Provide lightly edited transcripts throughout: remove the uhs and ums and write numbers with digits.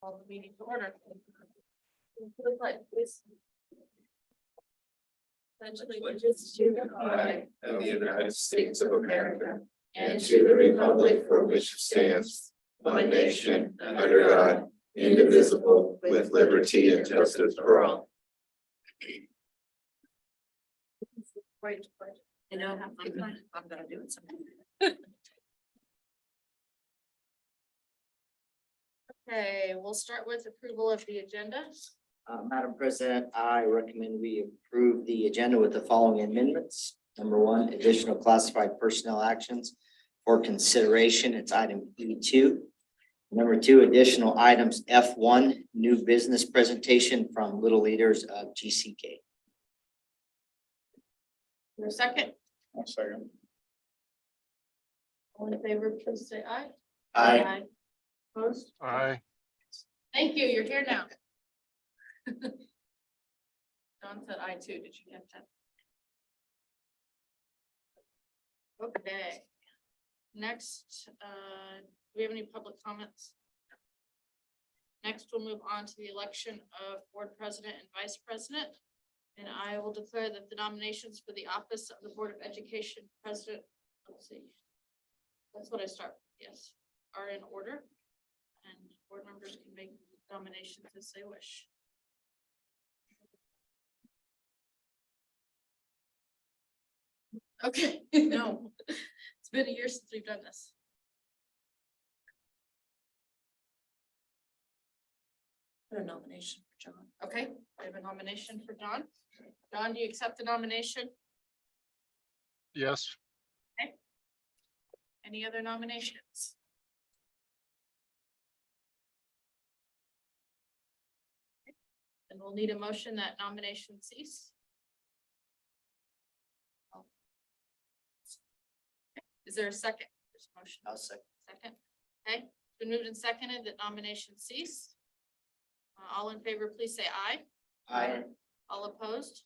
Call the meeting to order. To the pledge, please. Pledge allegiance to the flag of the United States of America and to the republic for which it stands, one nation, under God, indivisible, with liberty and justice for all. Right. I know, I'm gonna do it sometime. Okay, we'll start with approval of the agenda. Madam President, I recommend we approve the agenda with the following amendments. Number one, additional classified personnel actions for consideration. It's item E2. Number two, additional items F1, new business presentation from Little Leaders of GCK. For a second, One second. all in favor, please say aye. Aye. Opposed? Aye. Thank you, you're here now. John said aye too, did you get that? Okay. Next, do we have any public comments? Next, we'll move on to the election of board president and vice president. And I will declare that the nominations for the office of the Board of Education president, let's see. That's what I start with, yes, are in order. And board members can make nominations as they wish. Okay, no, it's been a year since we've done this. Put a nomination for John. Okay, I have a nomination for John. John, do you accept the nomination? Yes. Any other nominations? And we'll need a motion that nomination cease. Is there a second? There's a motion. I'll second. Second. Okay, it's been moved and seconded that nomination cease. All in favor, please say aye. Aye. All opposed?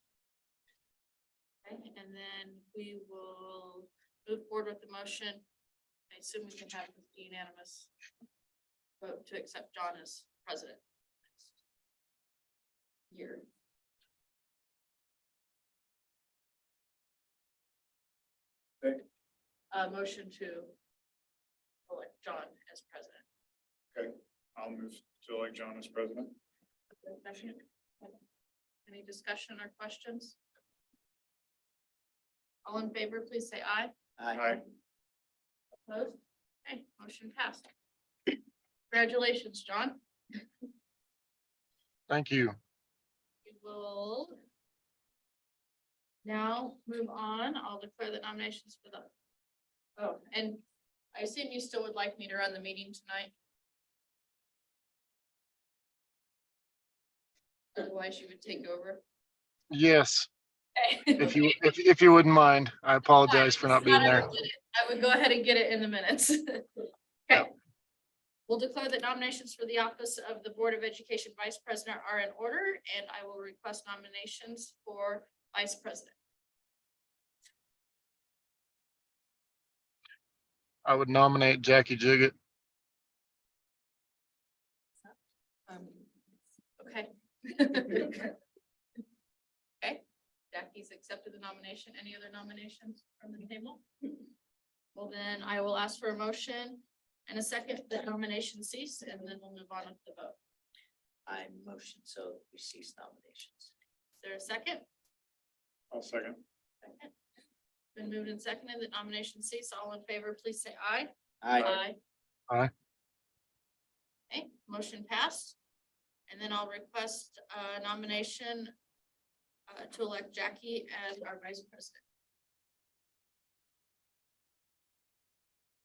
Okay, and then we will move forward with the motion. I assume we can have the unanimous vote to accept John as president. Year. Okay. Motion to elect John as president. Okay, I'll move to elect John as president. Any discussion or questions? All in favor, please say aye. Aye. Opposed? Okay, motion passed. Congratulations, John. Thank you. We will now move on. I'll declare the nominations for the, oh, and I assume you still would like me to run the meeting tonight? Otherwise you would take over. Yes, Okay. if you wouldn't mind, I apologize for not being there. I would go ahead and get it in the minutes. Okay. We'll declare that nominations for the office of the Board of Education Vice President are in order, and I will request nominations for Vice President. I would nominate Jackie Jiggett. Okay. Okay, Jackie's accepted the nomination. Any other nominations from the table? Well, then I will ask for a motion and a second that nomination cease, and then we'll move on with the vote. I motion so we cease nominations. Is there a second? I'll second. Second. Been moved and seconded that nomination cease. All in favor, please say aye. Aye. Aye. Okay, motion passed. And then I'll request a nomination to elect Jackie as our vice president.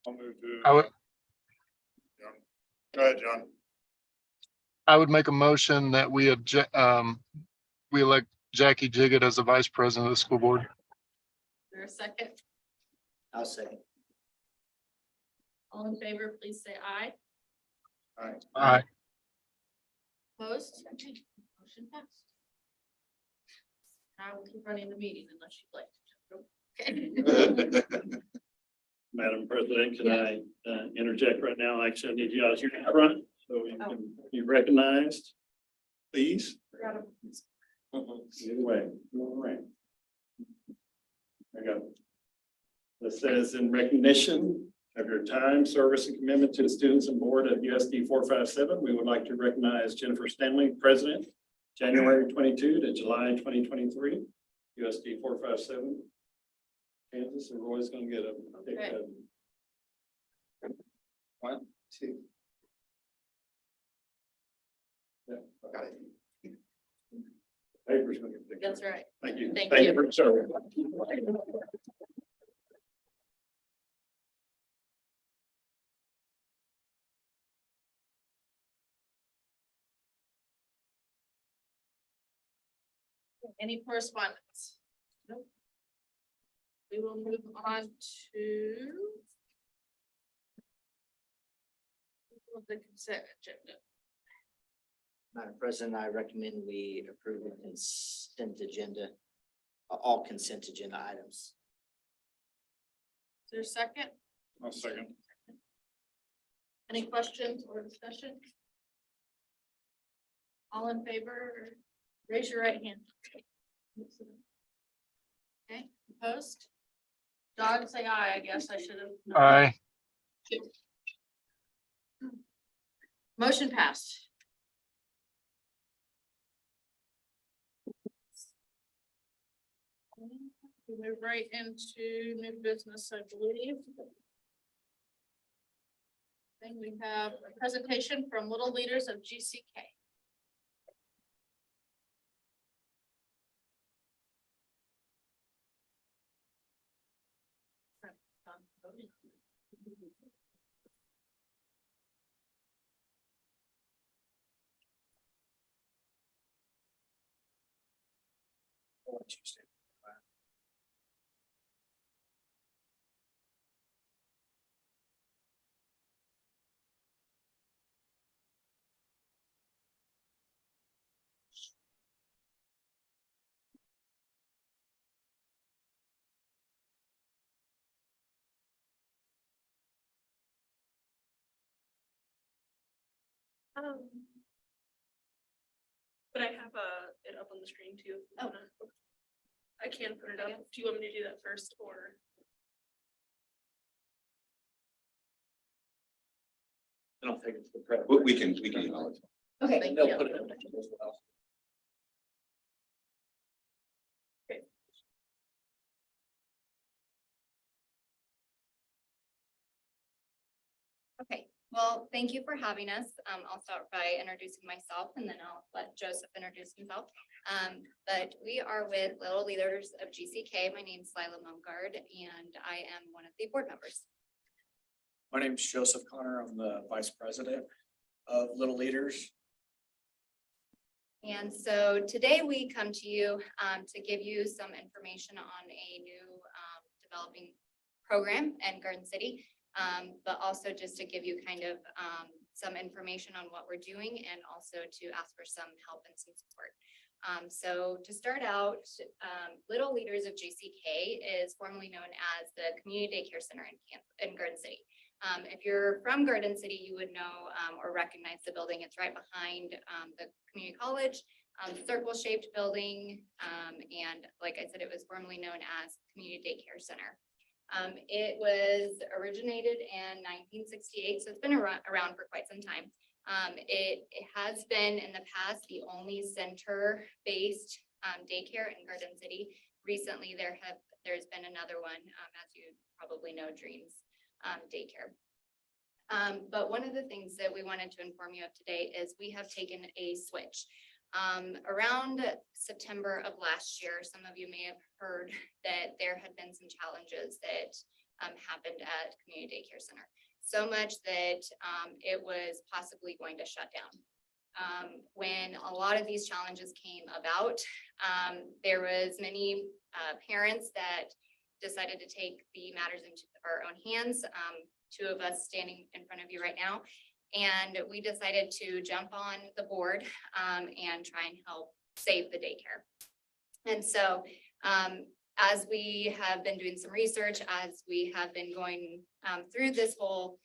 I'll move to. I would, John. Go ahead, John. I would make a motion that we elect Jackie Jiggett as the vice president of the school board. Is there a second? I'll second. All in favor, please say aye. Aye. Aye. Opposed? Okay, motion passed. I will keep running the meeting unless you'd like to. Okay. Madam President, can I interject right now? Actually, I need you out here in front so we can be recognized, please. Either way, all right. I got it. This says in recognition of your time, service, and commitment to the students and board of USD 457, we would like to recognize Jennifer Stanley, President, January 22 to July 2023, USD 457. Kansas, and Roy's gonna get a. Okay. One, two. Yeah. Got it. Paper's gonna get big. That's right. Thank you. Thank Thank you. you for serving. Any correspondence? Nope. We will move on to the consent agenda. Madam President, I recommend we approve the consent agenda, all consent agenda items. Is there a second? I'll second. Any questions or discussion? All in favor, raise your right hand. Okay, opposed? Dog, say aye, I guess I should have. Aye. Motion passed. We move right into new business, I believe. Then we have a presentation from Little Leaders of GCK. But I have it up on the screen too. Oh. I can put it up. Do you want me to do that first or? I don't think it's the prep. We can email it. Okay, And thank they'll put you. it up as well. Okay, well, thank you for having us. I'll start by introducing myself and then I'll let Joseph introduce himself. But we are with Little Leaders of GCK. My name's Lila Mumgard and I am one of the board members. My name is Joseph Connor. I'm the vice president of Little Leaders. And so today we come to you to give you some information on a new developing program in Garden City. But also just to give you kind of some information on what we're doing and also to ask for some help and some support. So to start out, Little Leaders of GCK is formerly known as the Community Daycare Center in Garden City. If you're from Garden City, you would know or recognize the building. It's right behind the community college, circle-shaped building. And like I said, it was formerly known as Community Daycare Center. It was originated in 1968, so it's been around for quite some time. It has been in the past the only center-based daycare in Garden City. Recently, there's been another one, as you probably know, Dreams Daycare. But one of the things that we wanted to inform you of today is we have taken a switch. Around September of last year, some of you may have heard that there had been some challenges that happened at Community Daycare Center. So much that it was possibly going to shut down. When a lot of these challenges came about, there was many parents that decided to take the matters into our own hands. Two of us standing in front of you right now. And we decided to jump on the board and try and help save the daycare. And so as we have been doing some research, as we have been going through this whole,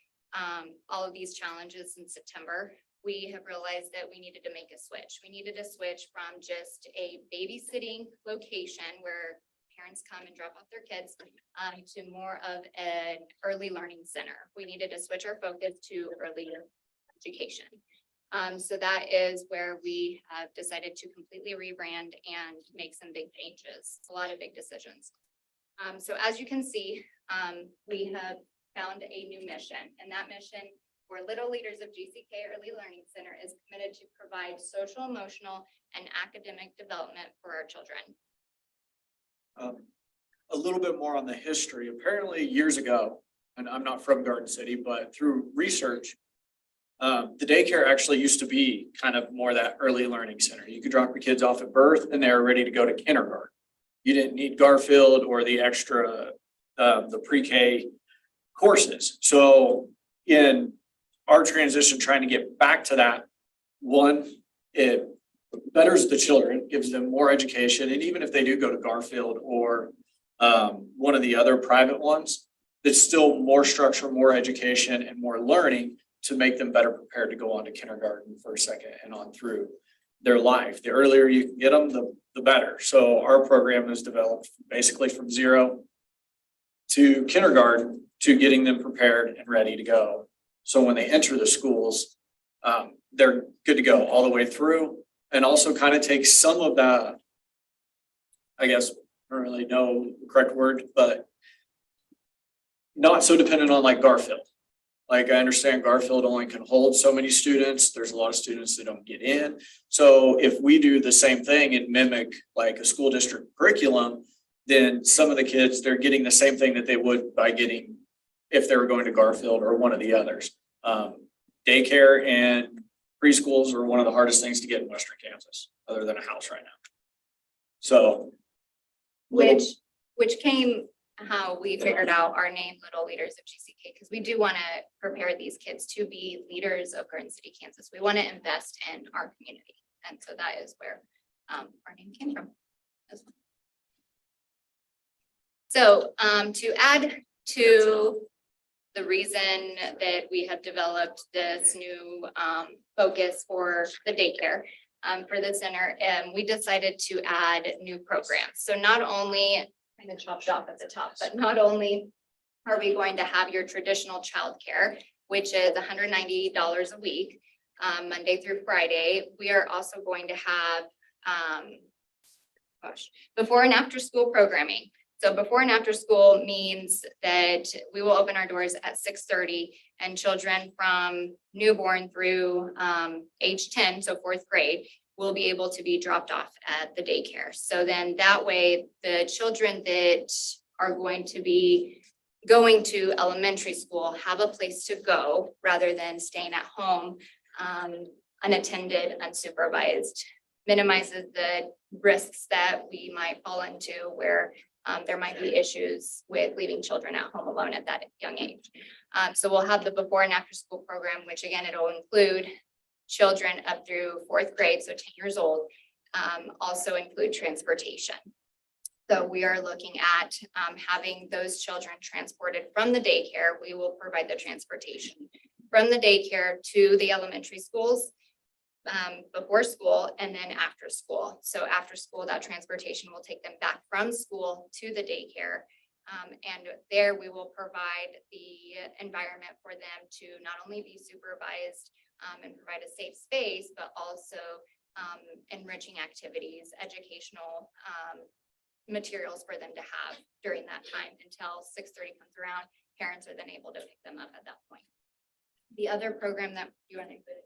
all of these challenges in September, we have realized that we needed to make a switch. We needed to switch from just a babysitting location where parents come and drop off their kids to more of an early learning center. We needed to switch our focus to early education. So that is where we have decided to completely rebrand and make some big changes, a lot of big decisions. So as you can see, we have found a new mission, and that mission for Little Leaders of GCK Early Learning Center is committed to provide social, emotional, and academic development for our children. A little bit more on the history. Apparently years ago, and I'm not from Garden City, but through research, the daycare actually used to be kind of more that early learning center. You could drop your kids off at birth and they were ready to go to kindergarten. You didn't need Garfield or the extra, the pre-K courses. So in our transition, trying to get back to that, one, it betters the children, gives them more education. And even if they do go to Garfield or one of the other private ones, it's still more structure, more education, and more learning to make them better prepared to go on to kindergarten, first, second, and on through their life. The earlier you can get them, the better. So our program is developed basically from 0 to kindergarten to getting them prepared and ready to go. So when they enter the schools, they're good to go all the way through, and also kind of take some of that, I guess, I don't really know the correct word, but not so dependent on like Garfield. Like I understand Garfield only can hold so many students. There's a lot of students that don't get in. So if we do the same thing and mimic like a school district curriculum, then some of the kids, they're getting the same thing that they would by getting if they were going to Garfield or one of the others. Daycare and preschools are one of the hardest things to get in Western Kansas, other than a house right now. So. Which came how we figured out our name, Little Leaders of GCK, because we do want to prepare these kids to be leaders of Garden City, Kansas. We want to invest in our community. And so that is where our name came from as well. So to add to the reason that we have developed this new focus for the daycare for the center, we decided to add new programs. So not only kind of chopped off at the top, but not only are we going to have your traditional childcare, which is $190 a week, Monday through Friday, we are also going to have before and after school programming. So before and after school means that we will open our doors at 6:30 and children from newborn through age 10, so 4th grade, will be able to be dropped off at the daycare. So then that way, the children that are going to be going to elementary school have a place to go rather than staying at home unattended, unsupervised, minimizes the risks that we might fall into where there might be issues with leaving children at home alone at that young age. So we'll have the before and after school program, which again, it'll include children up through 4th grade, so 10 years old, also include transportation. So we are looking at having those children transported from the daycare. We will provide the transportation from the daycare to the elementary schools before school and then after school. So after school, that transportation will take them back from school to the daycare. And there we will provide the environment for them to not only be supervised and provide a safe space, but also enriching activities, educational materials for them to have during that time until 6:30 comes around. Parents are then able to pick them up at that point. The other program that you want to include?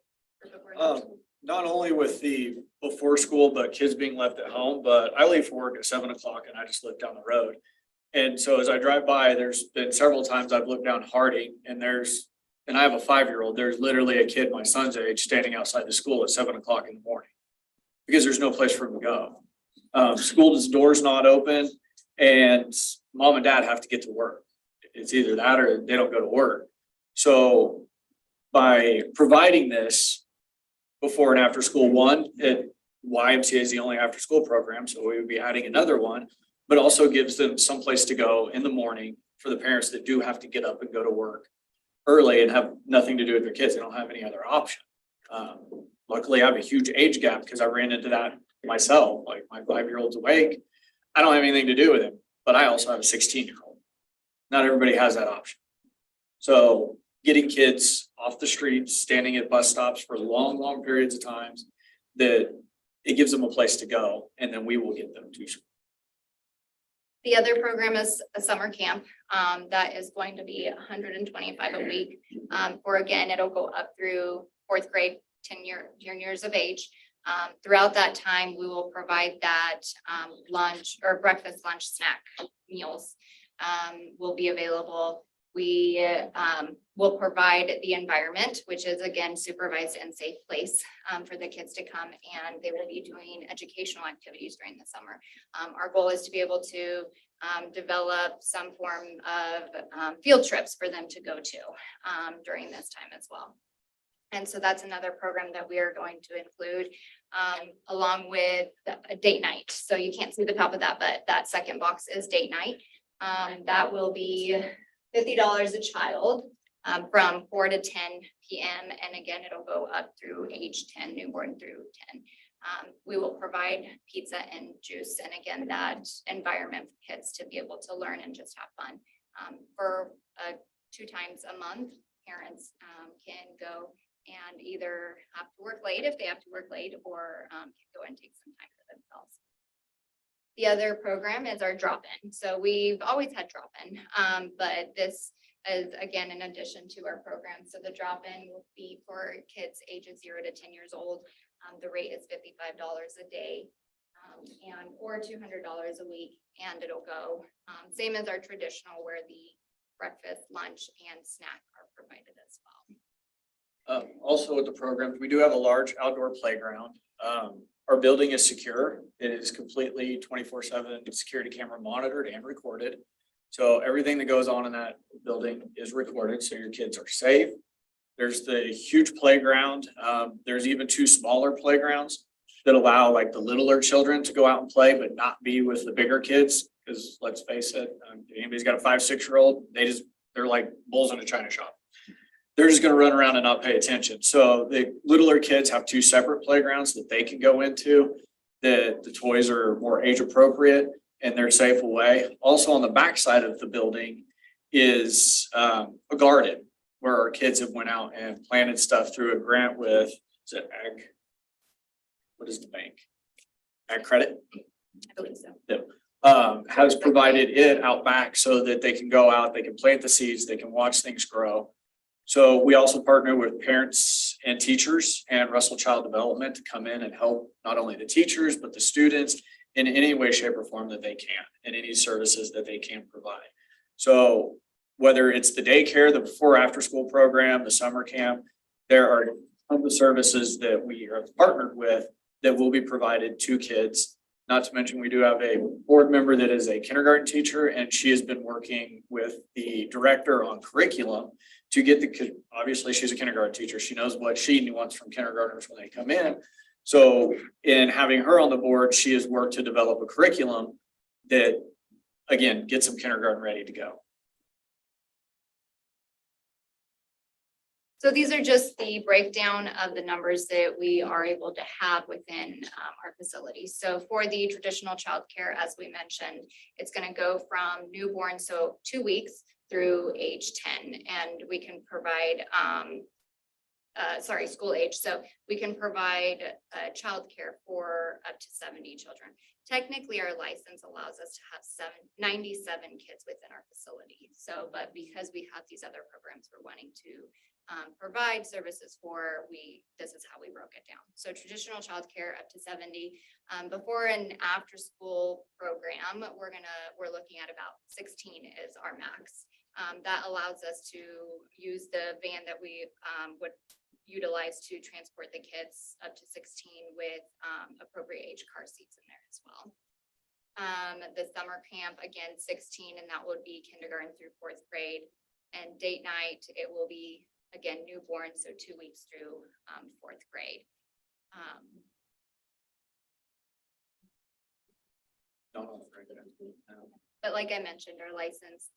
Not only with the before school, but kids being left at home, but I leave for work at 7 o'clock and I just live down the road. And so as I drive by, there's been several times I've looked down Harding and I have a 5-year-old, there's literally a kid my son's age standing outside the school at 7 o'clock in the morning because there's no place for him to go. School's door's not open and mom and dad have to get to work. It's either that or they don't go to work. So by providing this before and after school, YMCA is the only after school program, so we would be adding another one, but also gives them some place to go in the morning for the parents that do have to get up and go to work early and have nothing to do with their kids. They don't have any other option. Luckily, I have a huge age gap because I ran into that myself, like my 5-year-old's awake. I don't have anything to do with him, but I also have a 16-year-old. Not everybody has that option. So getting kids off the streets, standing at bus stops for long, long periods of times, that it gives them a place to go, and then we will get them to school. The other program is a summer camp, that is going to be $125 a week. Or again, it'll go up through 4th grade, 10 years of age. Throughout that time, we will provide that, lunch or breakfast, lunch, snack meals, will be available. We, will provide the environment, which is again, supervised and safe place, for the kids to come, and they will be doing educational activities during the summer. Our goal is to be able to, develop some form of, field trips for them to go to, during this time as well. And so that's another program that we are going to include, along with a date night. So you can't see the top of that, but that second box is date night. That will be $50 a child, from 4 to 10 p.m. And again, it'll go up through age 10, newborn through 10. We will provide pizza and juice, and again, that environment for kids to be able to learn and just have fun. For 2 times a month, parents can go and either have to work late if they have to work late, or can go and take some time for themselves. The other program is our drop-in. So we've always had drop-in, but this is again in addition to our program. So the drop-in will be for kids ages 0 to 10 years old. The rate is $55 a day, and or $200 a week, and it'll go same as our traditional, where the breakfast, lunch, and snack are provided as well. Also with the programs, we do have a large outdoor playground. Our building is secure. It is completely 24/7 security camera monitored and recorded. So everything that goes on in that building is recorded, so your kids are safe. There's the huge playground. There's even 2 smaller playgrounds that allow like the littler children to go out and play, but not be with the bigger kids. Because let's face it, anybody's got a 5-6-year-old, they're like bulls in a china shop. They're just gonna run around and not pay attention. So the littler kids have 2 separate playgrounds that they can go into. The toys are more age appropriate and they're safe away. Also on the backside of the building is a garden where our kids have went out and planted stuff through a grant with, is it ag? What is the bank? Ag Credit? I believe so. Has provided it out back so that they can go out, they can plant the seeds, they can watch things grow. So we also partner with parents and teachers and Russell Child Development to come in and help not only the teachers, but the students in any way, shape, or form that they can, and any services that they can provide. So whether it's the daycare, the before after school program, the summer camp, there are tons of services that we are partnered with that will be provided to kids. Not to mention, we do have a board member that is a kindergarten teacher, and she has been working with the director on curriculum to get obviously she's a kindergarten teacher. She knows what she wants from kindergartners when they come in. So in having her on the board, she has worked to develop a curriculum that, again, gets them kindergarten ready to go. So these are just the breakdown of the numbers that we are able to have within our facilities. So for the traditional childcare, as we mentioned, it's going to go from newborn, so 2 weeks through age 10, and we can provide, school age. So we can provide childcare for up to 70 children. Technically, our license allows us to have 97 kids within our facility. So, but because we have these other programs we're wanting to provide services for, this is how we broke it down. So traditional childcare up to 70. Before and after school program, we're looking at about 16 is our max. That allows us to use the van that we would utilize to transport the kids up to 16 with appropriate age car seats in there as well. The summer camp, again, 16, and that would be kindergarten through 4th grade. And date night, it will be, again, newborn, so 2 weeks through 4th grade. But like I mentioned, our license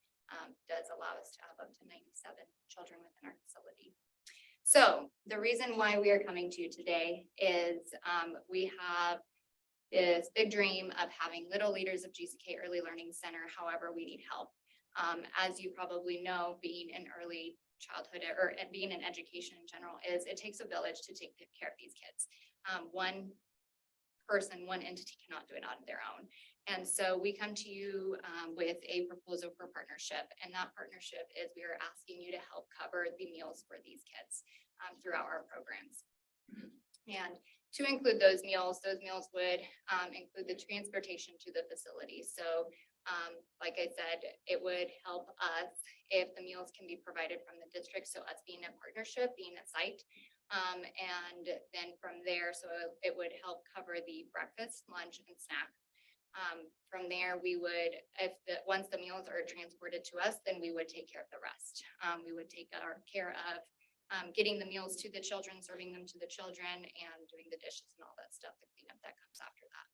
does allow us to have up to 97 children within our facility. So the reason why we are coming to you today is we have this big dream of having Little Leaders of GCK Early Learning Center. However, we need help. As you probably know, being in early childhood or being in education in general is it takes a village to take care of these kids. One person, one entity cannot do it on their own. And so we come to you with a proposal for partnership, and that partnership is we are asking you to help cover the meals for these kids throughout our programs. And to include those meals would include the transportation to the facility. So like I said, it would help us if the meals can be provided from the district. So us being a partnership, being a site. And then from there, so it would help cover the breakfast, lunch, and snack. From there, we would, once the meals are transported to us, then we would take care of the rest. We would take our care of getting the meals to the children, serving them to the children, and doing the dishes and all that stuff, the cleanup that comes after that.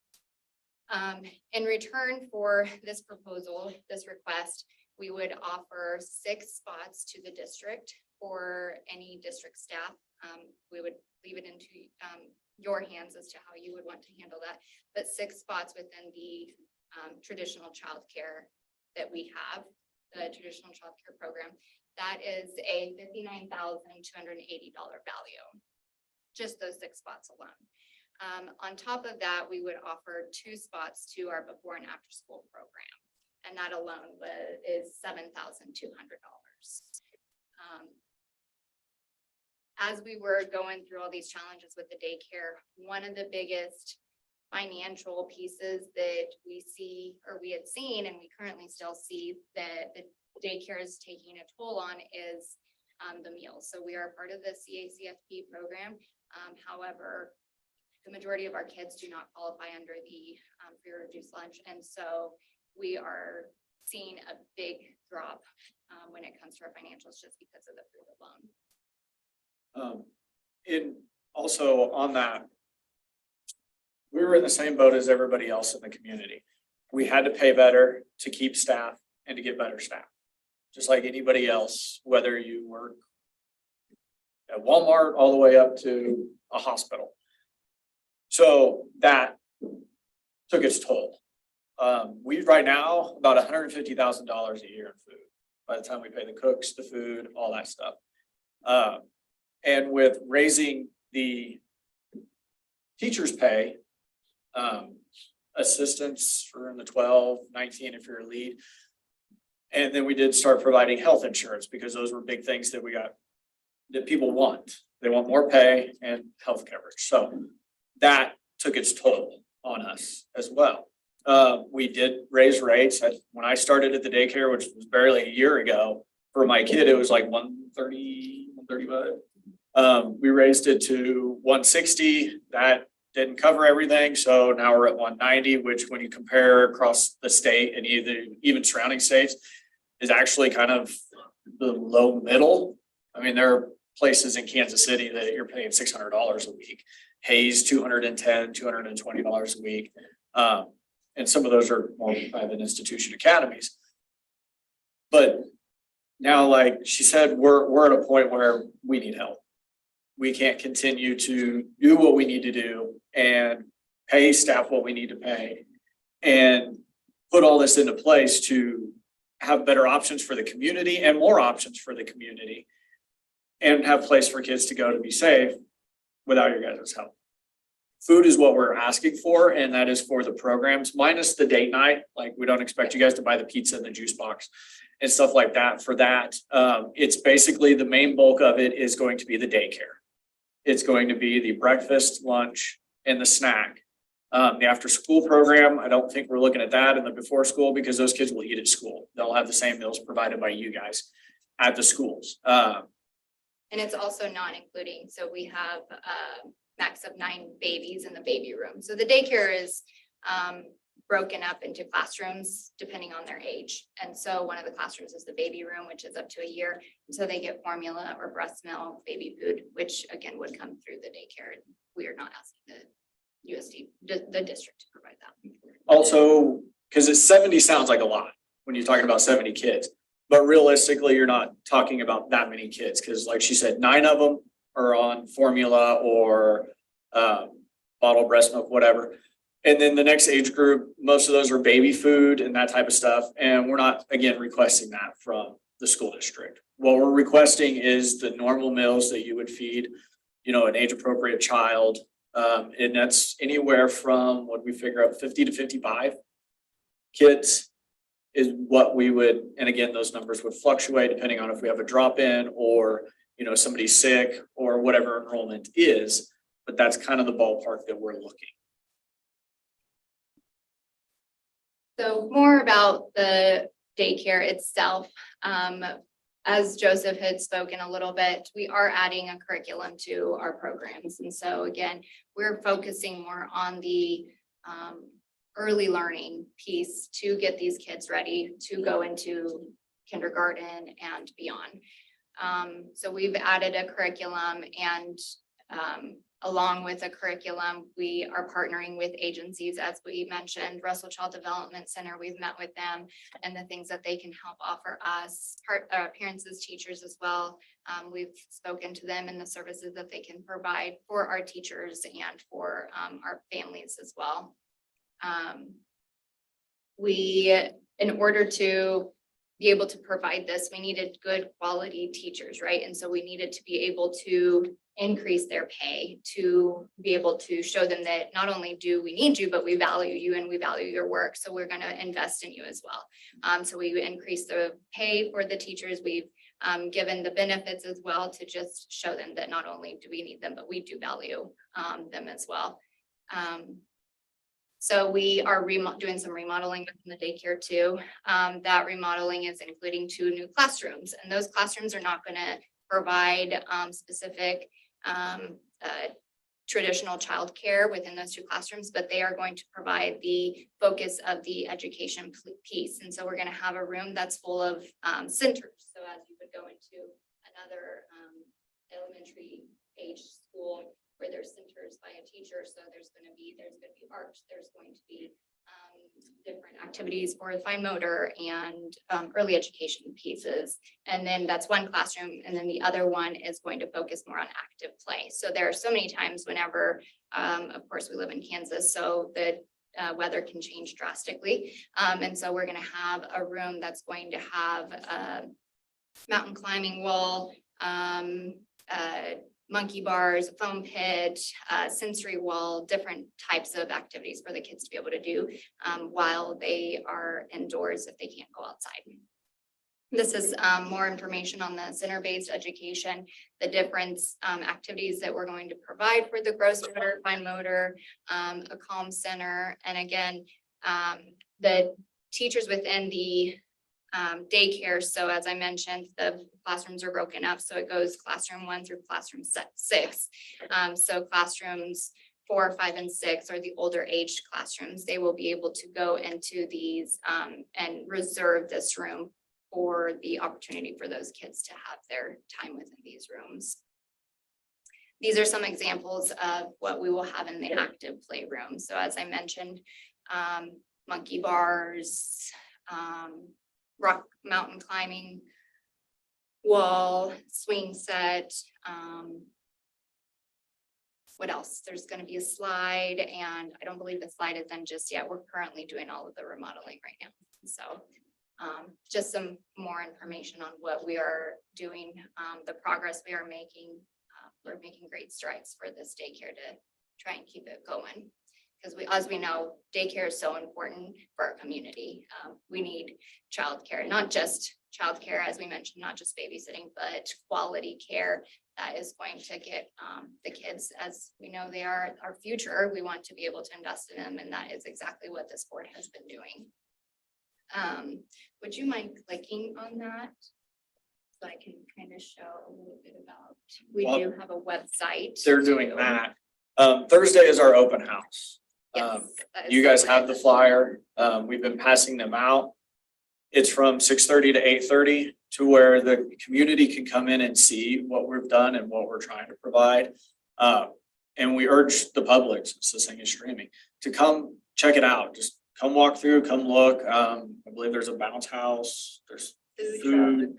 In return for this proposal, this request, we would offer 6 spots to the district for any district staff. We would leave it into your hands as to how you would want to handle that, but 6 spots within the traditional childcare that we have, the traditional childcare program. That is a $59,280 value, just those 6 spots alone. On top of that, we would offer 2 spots to our before and after school program, and that alone is $7,200. As we were going through all these challenges with the daycare, one of the biggest financial pieces that we see, or we had seen, and we currently still see that the daycare is taking a toll on is the meals. So we are part of the CACFP program. However, the majority of our kids do not qualify under the free or reduced lunch. And so we are seeing a big drop when it comes to our financials just because of the food alone. And also on that, we were in the same boat as everybody else in the community. We had to pay better to keep staff and to get better staff. Just like anybody else, whether you work at Walmart all the way up to a hospital. So that took its toll. We right now about $150,000 a year in food by the time we pay the cooks, the food, all that stuff. And with raising the teachers' pay, assistants are in the 12, 19 if you're a lead. And then we did start providing health insurance because those were big things that we got, that people want. They want more pay and health coverage. So that took its toll on us as well. We did raise rates. When I started at the daycare, which was barely a year ago, for my kid, it was like $130, $135. We raised it to $160. That didn't cover everything. So now we're at $190, which when you compare across the state and even surrounding states is actually kind of the low middle. I mean, there are places in Kansas City that you're paying $600 a week. Hayes, $210, $220 a week. And some of those are more private institution academies. But now, like she said, we're at a point where we need help. We can't continue to do what we need to do and pay staff what we need to pay and put all this into place to have better options for the community and more options for the community and have place for kids to go to be safe without your guys' help. Food is what we're asking for, and that is for the programs minus the date night. Like, we don't expect you guys to buy the pizza and the juice box and stuff like that for that. It's basically the main bulk of it is going to be the daycare. It's going to be the breakfast, lunch, and the snack. The after school program, I don't think we're looking at that in the before school because those kids will eat at school. They'll have the same meals provided by you guys at the schools. And it's also not including, so we have a max of 9 babies in the baby room. So the daycare is broken up into classrooms depending on their age. And so one of the classrooms is the baby room, which is up to a year. So they get formula or breast milk, baby food, which again would come through the daycare. We are not asking the USD, the district to provide that. Also, because it's 70 sounds like a lot when you're talking about 70 kids, but realistically, you're not talking about that many kids. Because like she said, 9 of them or on formula or bottled breast milk, whatever. And then the next age group, most of those are baby food and that type of stuff. And we're not, again, requesting that from the school district. What we're requesting is the normal meals that you would feed, you know, an age appropriate child. And that's anywhere from what we figure out 50 to 55 kids is what we would, and again, those numbers would fluctuate depending on if we have a drop in or, you know, somebody's sick or whatever enrollment is. But that's kind of the ballpark that we're looking. So more about the daycare itself. As Joseph had spoken a little bit, we are adding a curriculum to our programs. And so again, we're focusing more on the early learning piece to get these kids ready to go into kindergarten and beyond. So we've added a curriculum, and along with a curriculum, we are partnering with agencies, as we mentioned, Russell Child Development Center. We've met with them and the things that they can help offer us, parents as teachers as well. We've spoken to them and the services that they can provide for our teachers and for our families as well. In order to be able to provide this, we needed good quality teachers, right? And so we needed to be able to increase their pay to be able to show them that not only do we need you, but we value you and we value your work. So we're going to invest in you as well. So we increase the pay for the teachers. We've given the benefits as well to just show them that not only do we need them, but we do value them as well. So we are doing some remodeling within the daycare too. That remodeling is including 2 new classrooms, and those classrooms are not going to provide specific traditional childcare within those 2 classrooms, but they are going to provide the focus of the education piece. And so we're going to have a room that's full of centers. So as you would go into another elementary age school where there's centers by a teacher, so there's going to be art, there's going to be different activities for the fine motor and early education pieces. And then that's one classroom. And then the other one is going to focus more on active play. So there are so many times whenever, of course, we live in Kansas, so the weather can change drastically. And so we're going to have a room that's going to have a mountain climbing wall, monkey bars, foam pit, sensory wall, different types of activities for the kids to be able to do while they are indoors if they can't go outside. This is more information on the center-based education, the different activities that we're going to provide for the gross motor, fine motor, a calm center. And again, the teachers within the daycare. So as I mentioned, the classrooms are broken up. So it goes classroom 1 through classroom 6. So classrooms 4, 5, and 6 are the older aged classrooms. They will be able to go into these and reserve this room for the opportunity for those kids to have their time within these rooms. These are some examples of what we will have in the active playroom. So as I mentioned, monkey bars, rock mountain climbing wall, swing set. What else? There's going to be a slide, and I don't believe the slide is done just yet. We're currently doing all of the remodeling right now. So just some more information on what we are doing, the progress we are making. We're making great strides for this daycare to try and keep it going. Because as we know, daycare is so important for our community. We need childcare, not just childcare, as we mentioned, not just babysitting, but quality care that is going to get the kids, as we know they are our future. We want to be able to invest in them, and that is exactly what this board has been doing. Would you mind clicking on that? So I can kind of show a little bit about, we do have a website. They're doing that. Thursday is our open house. Yes, You guys have the flyer. We've been passing them out. It's from 6:30 to 8:30 to where the community can come in and see what we've done and what we're trying to provide. And we urge the public, since this thing is streaming, to come check it out. Just come walk through, come look. I believe there's a bounce house, there's food.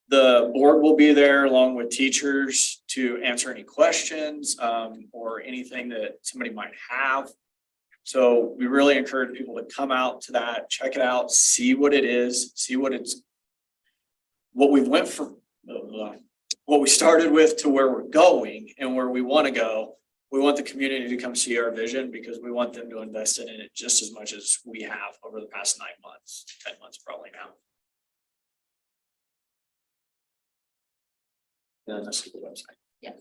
The board will be there along with teachers to answer any questions, or anything that somebody might have. So we really encourage people to come out to that, check it out, see what it is, see what we went from, what we started with to where we're going and where we want to go. We want the community to come see our vision because we want them to invest in it just as much as we have over the past 9 months, 10 months probably now. Yeah, that's the website. Yes.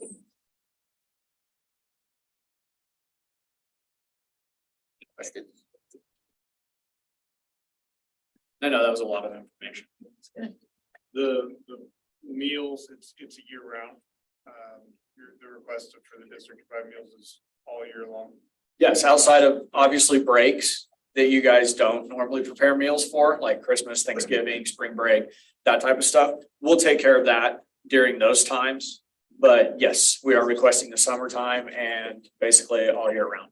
I know that was a lot of information. The meals, it's a year round. The request for the district to provide meals is all year long. Yes, outside of obviously breaks that you guys don't normally prepare meals for, like Christmas, Thanksgiving, spring break, that type of stuff. We'll take care of that during those times. But yes, we are requesting the summertime and basically all year round.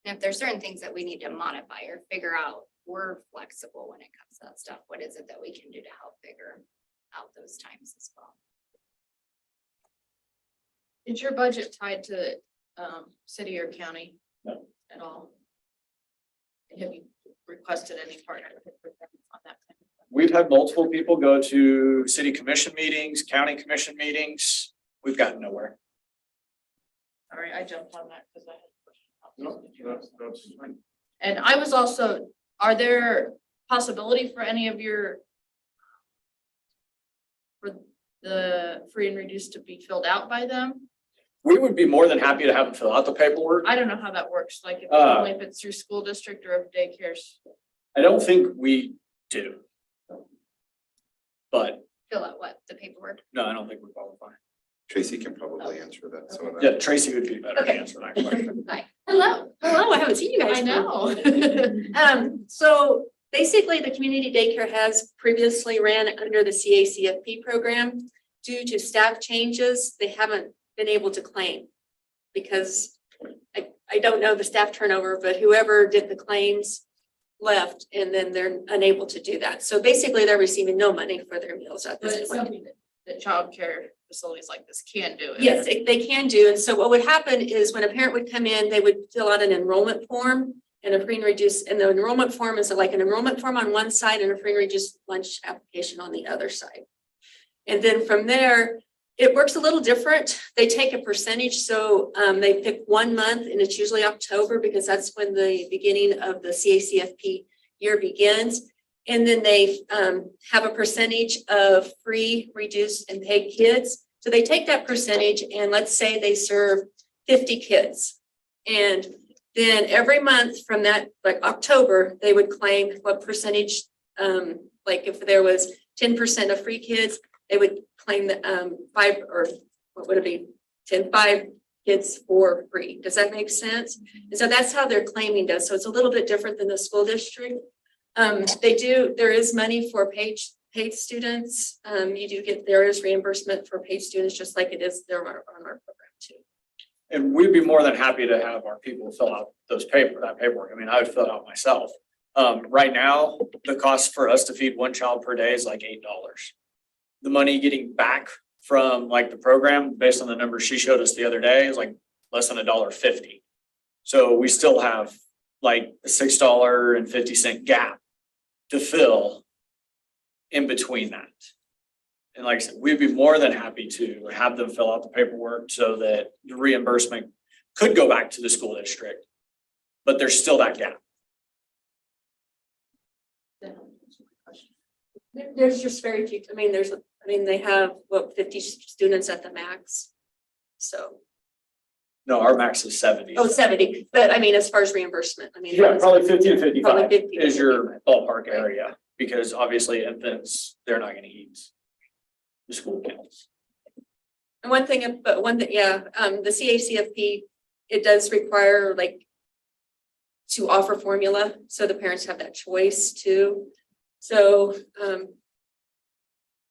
And if there's certain things that we need to modify or figure out, we're flexible when it comes to that stuff. What is it that we can do to help figure out those times as well? Is your budget tied to city or county? No. At all? Have you requested any partnership with them on that? We've had multiple people go to city commission meetings, county commission meetings. We've gotten nowhere. Sorry, I jumped on that because I had a question. No, that's fine. And I was also, are there possibility for any of your for the free and reduced to be filled out by them? We would be more than happy to have them fill out the paperwork. I don't know how that works, like if only if it's through school district or if daycares. I don't think we do. But Fill out what, the paperwork? no, I don't think we qualify. Tracy can probably answer that, some of that. Yeah, Tracy would be better to Okay. answer that question. Hi. Hello, I haven't seen you guys. I know. So basically, the community daycare has previously ran under the CACFP program. Due to staff changes, they haven't been able to claim. Because I don't know the staff turnover, but whoever did the claims left and then they're unable to do that. So basically, they're receiving no money for their meals at But this it's point. something that childcare facilities like this can do. Yes, they can do. And so what would happen is when a parent would come in, they would fill out an enrollment form and a free and reduced, and the enrollment form is like an enrollment form on one side and a free and reduced lunch application on the other side. And then from there, it works a little different. They take a percentage. So they pick 1 month and it's usually October because that's when the beginning of the CACFP year begins. And then they have a percentage of free, reduced, and paid kids. So they take that percentage and let's say they serve 50 kids. And then every month from that, like October, they would claim what percentage, like if there was 10% of free kids, they would claim the 5, or what would it be, 5 kids for free. Does that make sense? And so that's how their claiming does. So it's a little bit different than the school district. There is money for paid students. You do get, there is reimbursement for paid students, just like it is there on our program too. And we'd be more than happy to have our people fill out that paperwork. I mean, I would fill it out myself. Right now, the cost for us to feed one child per day is like $8. The money getting back from like the program, based on the numbers she showed us the other day, is like less than $1.50. So we still have like a $6.50 gap to fill in between that. And like I said, we'd be more than happy to have them fill out the paperwork so that the reimbursement could go back to the school district, but there's still that gap. There's just very few, they have, 50 students at the max. So, No, our max is 70. 70, but as far as reimbursement, Yeah, probably 50 to Probably 55 50 to is your 55. ballpark area, because obviously infants, they're not gonna eat the school meals. And the CACFP, it does require to offer formula, so the parents have that choice too. So,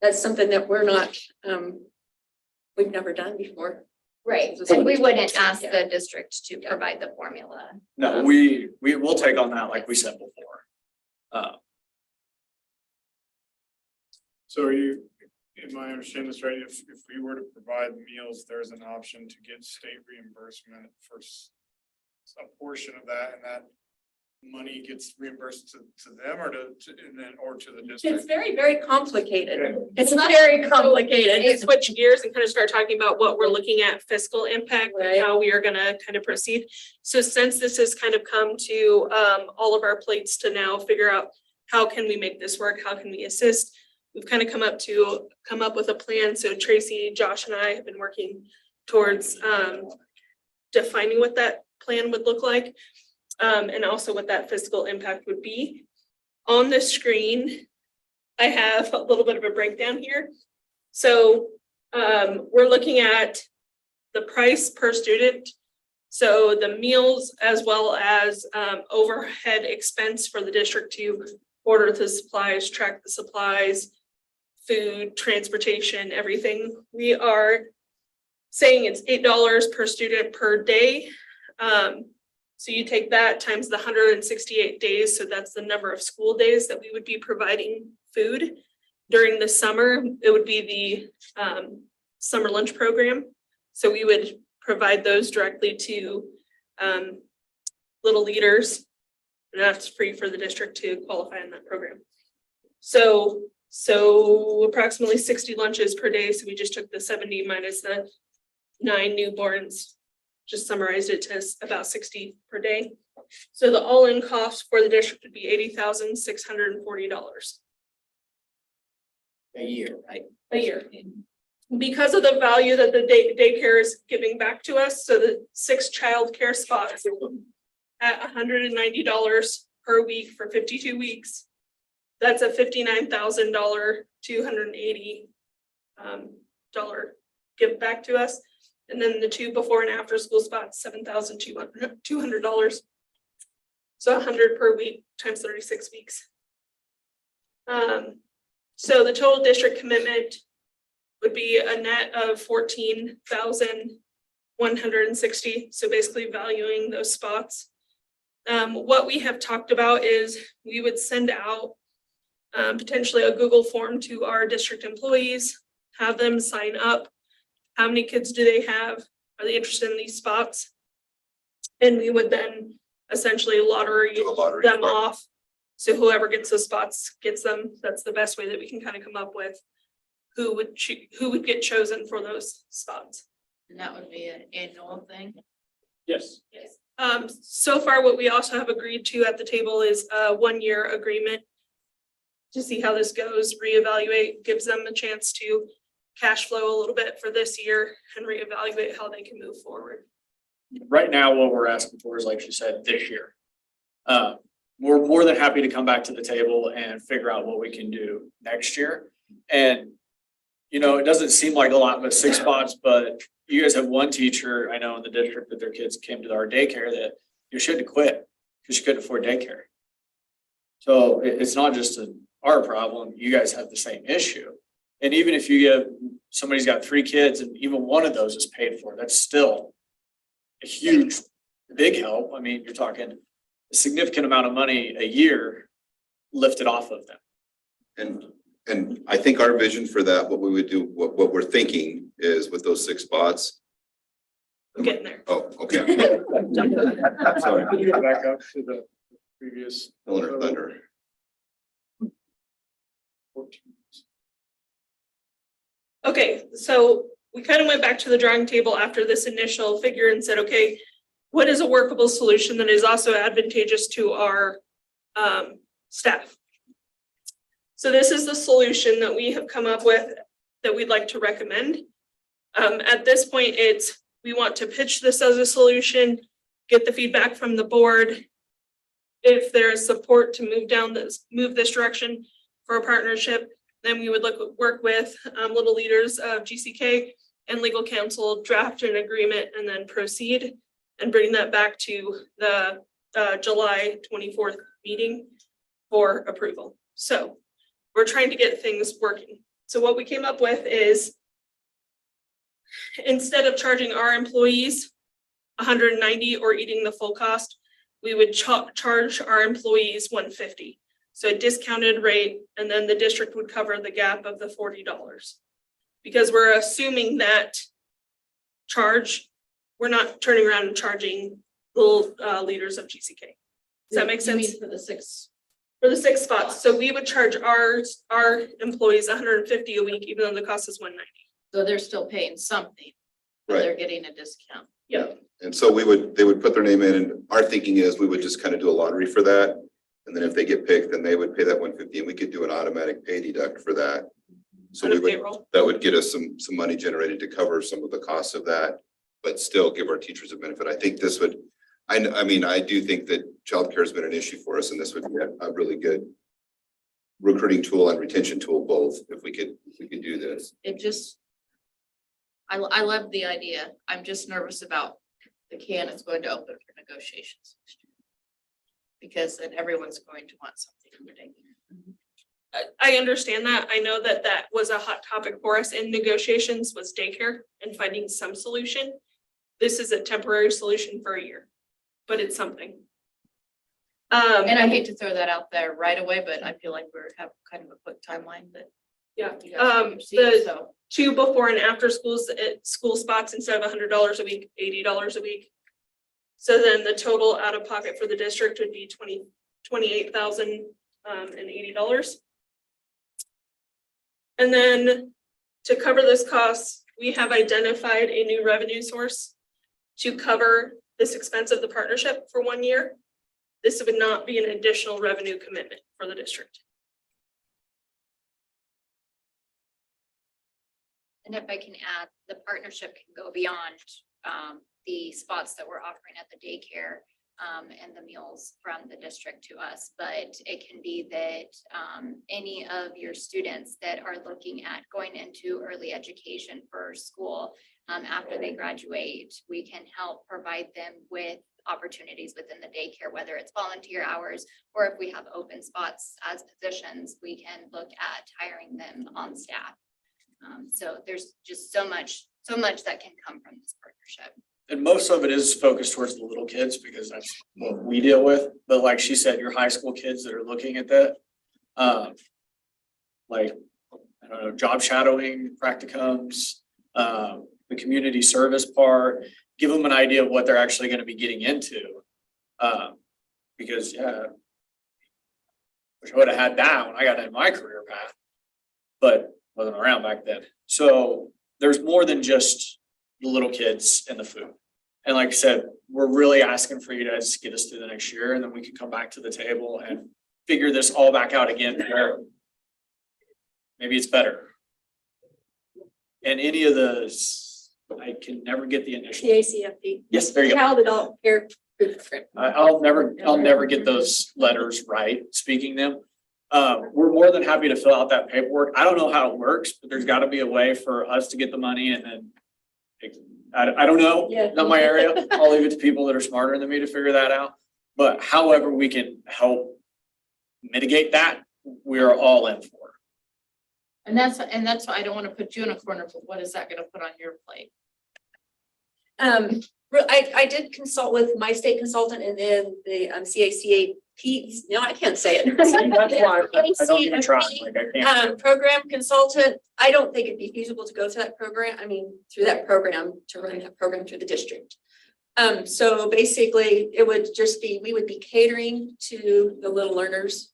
that's something that we've never done before. Right, and we wouldn't ask the district to provide the formula. No, we will take on that like we said before. So am I understanding this right? If we were to provide meals, there's an option to get state reimbursement for a portion of that, and that money gets reimbursed to them or to the It's district? very, very complicated. It's very complicated. And switch gears and kind of start talking about what we're looking at fiscal impact Right. and how we are gonna kind of proceed. So since this has kind of come to all of our plates to now figure out how can we make this work? How can we assist? We've kind of come up with a plan. So Tracy, Josh and I have been working towards defining what that plan would look like. And also what that fiscal impact would be. On the screen, I have a little bit of a breakdown here. So we're looking at the price per student. So the meals as well as overhead expense for the district to order the supplies, track the supplies, food, transportation, everything. We are saying it's $8 per student per day. So you take that times the 168 days, so that's the number of school days that we would be providing food. During the summer, it would be the summer lunch program. So we would provide those directly to Little Leaders. And that's free for the district to qualify in that program. So approximately 60 lunches per day. So we just took the 70 minus the 9 newborns. Just summarized it to about 60 per day. So the all-in cost for the district would be $80,640 A year, right? a year. Because of the value that the daycare is giving back to us, so the 6 child care spots at $190 per week for 52 weeks. That's a $59,000, $280 give back to us. And then the 2 before and after school spots, $7,200. So $100 per week times 36 weeks. So the total district commitment would be a net of $14,160. So basically valuing those spots. What we have talked about is we would send out potentially a Google form to our district employees, have them sign up. How many kids do they have? Are they interested in these spots? And we would then essentially lottery Do a lottery them spot. off. So whoever gets those spots gets them. That's the best way that we can kind of come up with who would get chosen for those spots. And that would be an annual thing. Yes. Yes. So far, what we also have agreed to at the table is a 1-year agreement to see how this goes, reevaluate, gives them a chance to cash flow a little bit for this year and reevaluate how they can move forward. Right now, what we're asking for is, like she said, this year. We're more than happy to come back to the table and figure out what we can do next year. And, you know, it doesn't seem like a lot, but 6 spots, but you guys have one teacher, I know in the district that their kids came to our daycare that you should have quit because she couldn't afford daycare. So it's not just our problem. You guys have the same issue. And even if you get, somebody's got 3 kids and even one of those is paid for, that's still a huge, big help. I mean, you're talking a significant amount of money a year lifted off of them. And I think our vision for that, what we would do, what we're thinking is with those 6 spots. I'm getting there. Oh, okay. Sorry. Back up to the previous. Thunder, thunder. 14. Okay, so we kind of went back to the drawing table after this initial figure and said, okay, what is a workable solution that is also advantageous to our staff? So this is the solution that we have come up with that we'd like to recommend. At this point, we want to pitch this as a solution, get the feedback from the board. If there is support to move this direction for a partnership, then we would work with Little Leaders of GCK and legal counsel, draft an agreement and then proceed and bring that back to the July 24th meeting for approval. So we're trying to get things working. So what we came up with is instead of charging our employees $190 or eating the full cost, we would charge our employees $150. So a discounted rate, and then the district would cover the gap of the $40. Because we're assuming that charge, we're not turning around and charging little leaders of GCK. Does that make You mean sense? for the 6? For the 6 spots, so we would charge our employees $150 a week, even though the cost is $190. So they're still paying something, but Right. they're getting a discount. Yeah. And so they would put their name in, and our thinking is we would just kind of do a lottery for that. And then if they get picked, then they would pay that $150, and we could do an automatic pay deduct for that. So On we a would, payroll. that would get us some money generated to cover some of the costs of that, but still give our teachers a benefit. I think this would, I mean, I do think that childcare has been an issue for us, and this would be a really good recruiting tool and retention tool both, if we could do this. It just, I love the idea. I'm just nervous about the can it's going to open for negotiations. Because then everyone's going to want something ridiculous. I understand that. I know that that was a hot topic for us in negotiations, was daycare and finding some solution. This is a temporary solution for a year, but it's something. And I hate to throw that out there right away, but I feel like we're have kind of a quick timeline that. Yeah, you guys can proceed, so. 2 before and after school spots, instead of $100 a week, $80 a week. So then the total out of pocket for the district would be $28,080. And then to cover this cost, we have identified a new revenue source to cover this expense of the partnership for 1 year. This would not be an additional revenue commitment for the district. And if I can add, the partnership can go beyond the spots that we're offering at the daycare and the meals from the district to us. But it can be that any of your students that are looking at going into early education for school after they graduate, we can help provide them with opportunities within the daycare, whether it's volunteer hours, or if we have open spots as positions, we can look at hiring them on staff. So there's just so much that can come from this partnership. And most of it is focused towards the little kids because that's what we deal with. But like she said, your high school kids that are looking at that, like, I don't know, job shadowing, practicums, the community service part, give them an idea of what they're actually going to be getting into. Because wish I would have had that when I got in my career path, but wasn't around back then. So there's more than just the little kids and the food. And like I said, we're really asking for you guys to get us through the next year, and then we can come back to the table and figure this all back out again where maybe it's better. And any of those, I can never get the initial. CACFP. Yes, there you go. Child Adult Care. I'll never get those letters right, speaking them. We're more than happy to fill out that paperwork. I don't know how it works, but there's got to be a way for us to get the money and then I don't know, Yeah. not my area. I'll leave it to people that are smarter than me to figure that out. But however we can help mitigate that, we are all in for. And that's why I don't want to put you in a corner, but what is that gonna put on your plate? I did consult with my state consultant and then the CACAP, no, I can't say it. That's why I don't even try. Like I can't. Program consultant, I don't think it'd be feasible to go through that program, through that program, to run that program through the district. So basically, it would just be, we would be catering to the little learners.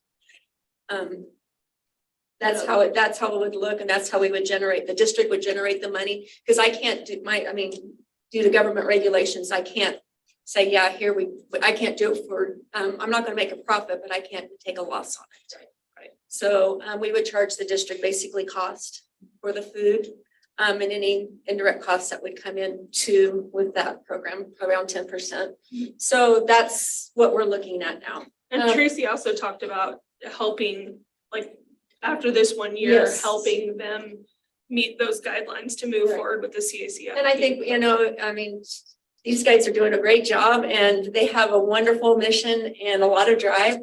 That's how it would look, and that's how we would generate, the district would generate the money, because I can't do due to government regulations, I can't say, yeah, I can't do it for, I'm not gonna make a profit, but I can't take a loss on it. Right. So we would charge the district basically cost for the food and any indirect costs that would come in with that program, around 10%. So that's what we're looking at now. And Tracy also talked about helping, like, after this 1 year, Yes. helping them meet those guidelines to move Right. forward with the CACF. And I think, these guys are doing a great job and they have a wonderful mission and a lot of drive.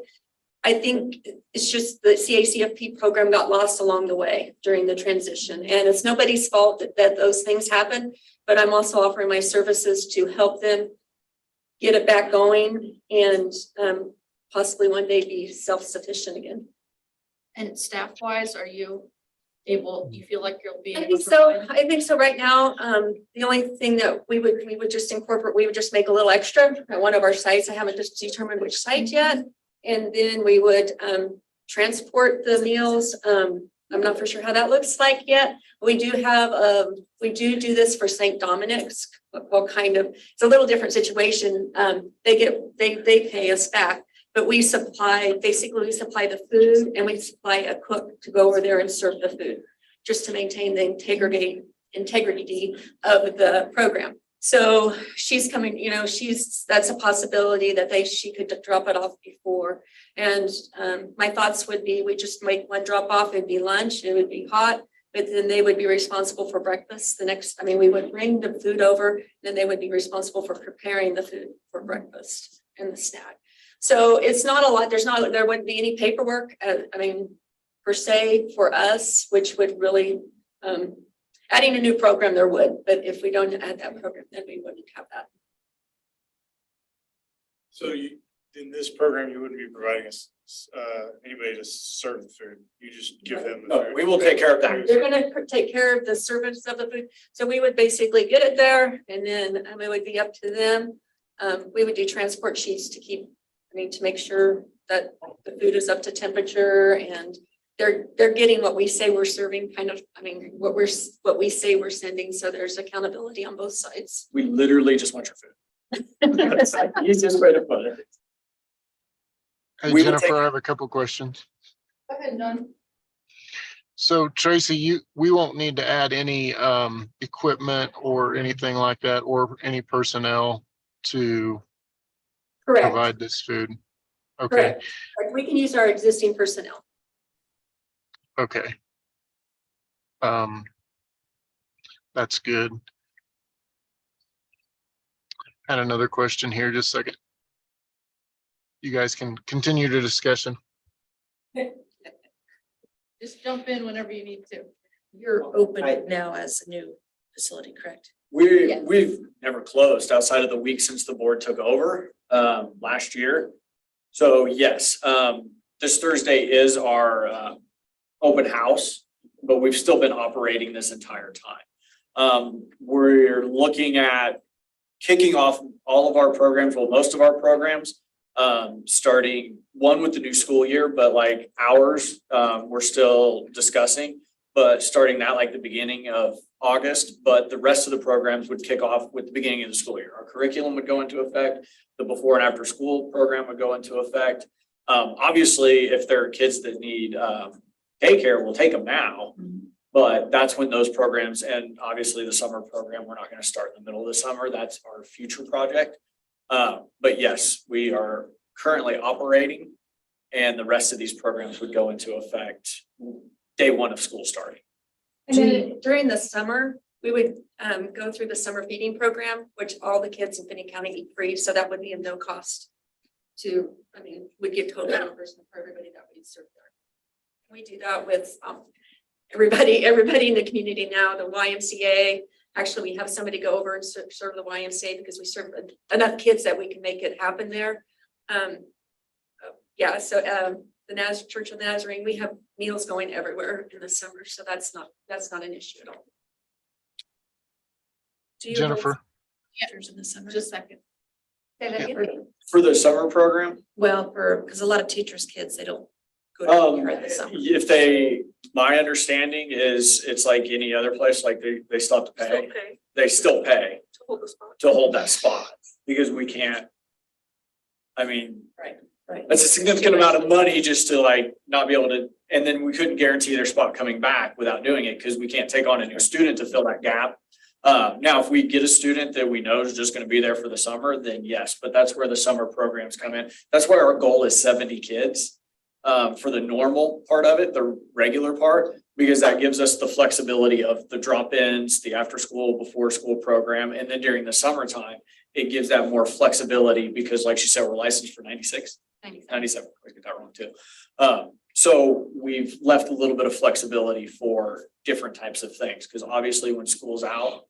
I think it's just the CACFP program got lost along the way during the transition, and it's nobody's fault that those things happen. But I'm also offering my services to help them get it back going and possibly one day be self-sufficient again. And staff wise, are you able, you feel like you'll be? I able think to so. provide- I think so right now. The only thing that we would just incorporate, we would just make a little extra at one of our sites. I haven't just determined which site yet. And then we would transport the meals. I'm not for sure how that looks like yet. We do have, we do this for St. Dominic's. Well, kind of, it's a little different situation. They pay us back. But we supply, basically we supply the food and we supply a cook to go over there and serve the food, just to maintain the integrity of the program. So she's coming, you know, that's a possibility that she could drop it off before. And my thoughts would be, we just make one drop off, it'd be lunch, it would be hot, but then they would be responsible for breakfast we would bring the food over, then they would be responsible for preparing the food for breakfast and the snack. So it's not a lot, there wouldn't be any paperwork, per se for us, which would really, adding a new program there would, but if we don't add that program, then we wouldn't have that. So in this program, you wouldn't be providing us, anybody to serve the food. You just give them the No, food. we will take care of that. They're gonna take care of the service of the food, so we would basically get it there, and then it would be up to them. We would do transport sheets to to make sure that the food is up to temperature and they're getting what we say we're serving, what we say we're sending, so there's accountability on both sides. We literally just want your food. That's the easiest way to put it. Hey, We will Jennifer, take- I have a couple questions. Go ahead, Don. So Tracy, we won't need to add any equipment or anything like that, or any personnel to Correct, provide this food. Okay, correct. Like, we can use our existing personnel. okay. That's good. Had another question here, just a second. You guys can continue the discussion. Just jump in whenever you need to. You're open now as a new facility, correct? We've never closed outside of the week since the board took over last year. So yes, this Thursday is our open house, but we've still been operating this entire time. We're looking at kicking off all of our programs, well, most of our programs, starting one with the new school year, but like ours, we're still discussing, but starting that like the beginning of August, but the rest of the programs would kick off with the beginning of the school year. Our curriculum would go into effect, the before and after school program would go into effect. Obviously, if there are kids that need daycare, we'll take them now. But that's when those programs, and obviously the summer program, we're not going to start in the middle of the summer. That's our future project. But yes, we are currently operating, and the rest of these programs would go into effect day one of school starting. And then during the summer, we would go through the summer feeding program, which all the kids in Finney County eat free, so that would be of no cost we give total reimbursement for everybody that we serve there. We do that with everybody in the community now, the YMCA. Actually, we have somebody go over and serve the YMCA because we serve enough kids that we can make it happen there. The Church of the Nazarene, we have meals going everywhere in the summer, so that's not an issue at all. Do you hold Jennifer, teachers in the summer? Just a second. Say that again? For the summer program, Well, because a lot of teachers' kids, they don't go to in the summer. my understanding is it's like any other place, like they still have to pay. Still pay They still pay to hold the spot. to hold that spot because we can't. Right. That's a significant amount of money just to like not be able to, and then we couldn't guarantee their spot coming back without doing it because we can't take on a new student to fill that gap. Now, if we get a student that we know is just going to be there for the summer, then yes, but that's where the summer programs come in. That's why our goal is 70 kids for the normal part of it, the regular part, because that gives us the flexibility of the drop-ins, the after school, before school program. And then during the summertime, it gives that more flexibility because like she said, we're licensed for 97, I get that wrong too. So we've left a little bit of flexibility for different types of things, because obviously when school's out,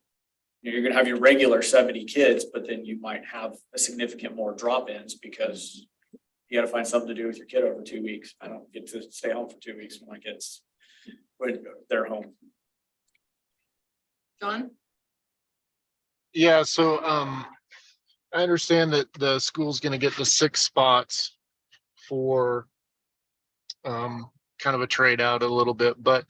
you're gonna have your regular 70 kids, but then you might have a significant more drop-ins because you gotta find something to do with your kid over 2 weeks. I don't get to stay home for 2 weeks when my kids, when they're home. John? Yeah, so I understand that the school's gonna get the 6 spots for kind of a trade out a little bit, but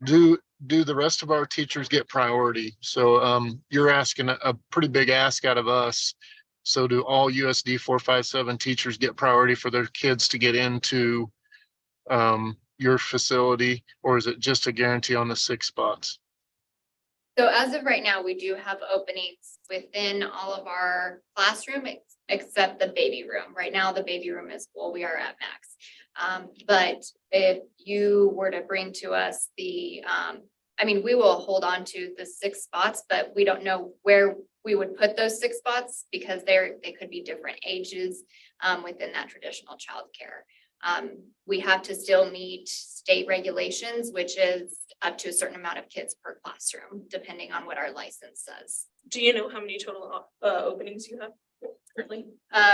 do the rest of our teachers get priority? So you're asking a pretty big ask out of us. So do all USD-457 teachers get priority for their kids to get into your facility, or is it just a guarantee on the 6 spots? So as of right now, we do have openings within all of our classroom except the baby room. Right now, the baby room is full. We are at max. But if you were to bring to us the, I mean, we will hold on to the 6 spots, but we don't know where we would put those 6 spots because they could be different ages within that traditional childcare. We have to still meet state regulations, which is up to a certain amount of kids per classroom, depending on what our license says. Do you know how many total openings you have currently?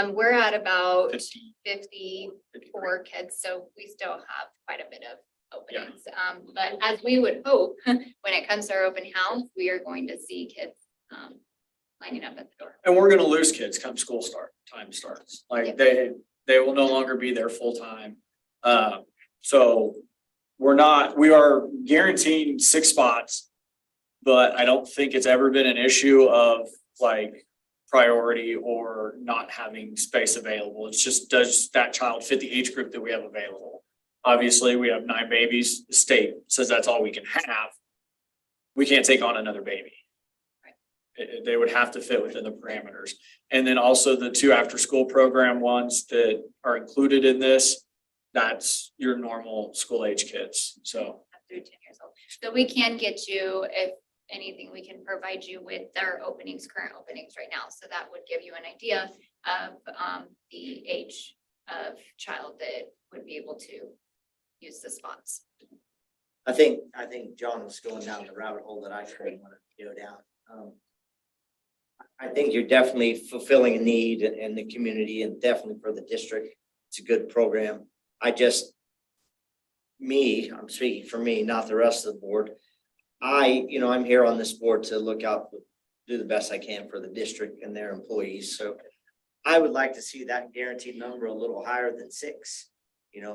We're at about 50. 54 kids, so we still have quite a bit of openings. But as we would hope, when it comes to our open house, we are going to see kids lining up at the door. And we're gonna lose kids come time starts. Like they will no longer be there full time. So we are guaranteeing 6 spots. But I don't think it's ever been an issue of like priority or not having space available. It's just, does that child fit the age group that we have available? Obviously, we have 9 babies. The state says that's all we can have. We can't take on another baby. They would have to fit within the parameters. And then also the 2 after-school program ones that are included in this, that's your normal school age kids, so. Through 10 years old. So we can get you, if anything, we can provide you with their current openings right now. So that would give you an idea of the age of child that would be able to use the spots. I think John was going down the rabbit hole that I couldn't want to go down. I think you're definitely fulfilling a need in the community and definitely for the district. It's a good program. I'm speaking for me, not the rest of the board. I'm here on this board to look out, do the best I can for the district and their employees. So I would like to see that guaranteed number a little higher than 6.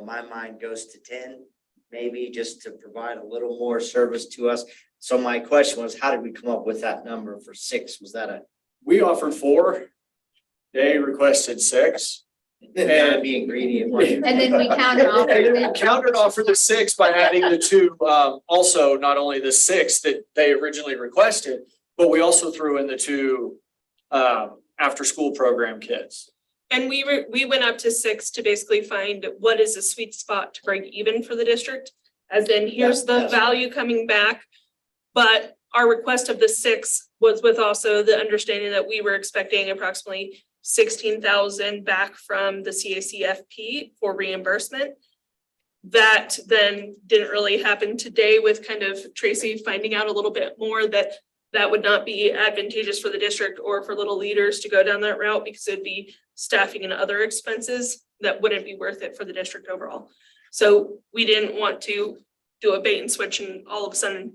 My mind goes to 10, maybe just to provide a little more service to us. So my question was, how did we come up with that number for 6? Was that We offered 4. They requested 6. and being greedy? And then we counter And then we offer. countered offer the 6 by adding the 2, also not only the 6 that they originally requested, but we also threw in the 2 after-school program kids. And we went up to 6 to basically find what is a sweet spot to break even for the district. As in, here's the Yes. value coming back. But our request of the 6 was with also the understanding that we were expecting approximately 16,000 back from the CACFP for reimbursement. That then didn't really happen today with kind of Tracy finding out a little bit more that would not be advantageous for the district or for little leaders to go down that route because it'd be staffing and other expenses that wouldn't be worth it for the district overall. So we didn't want to do a bait and switch and all of a sudden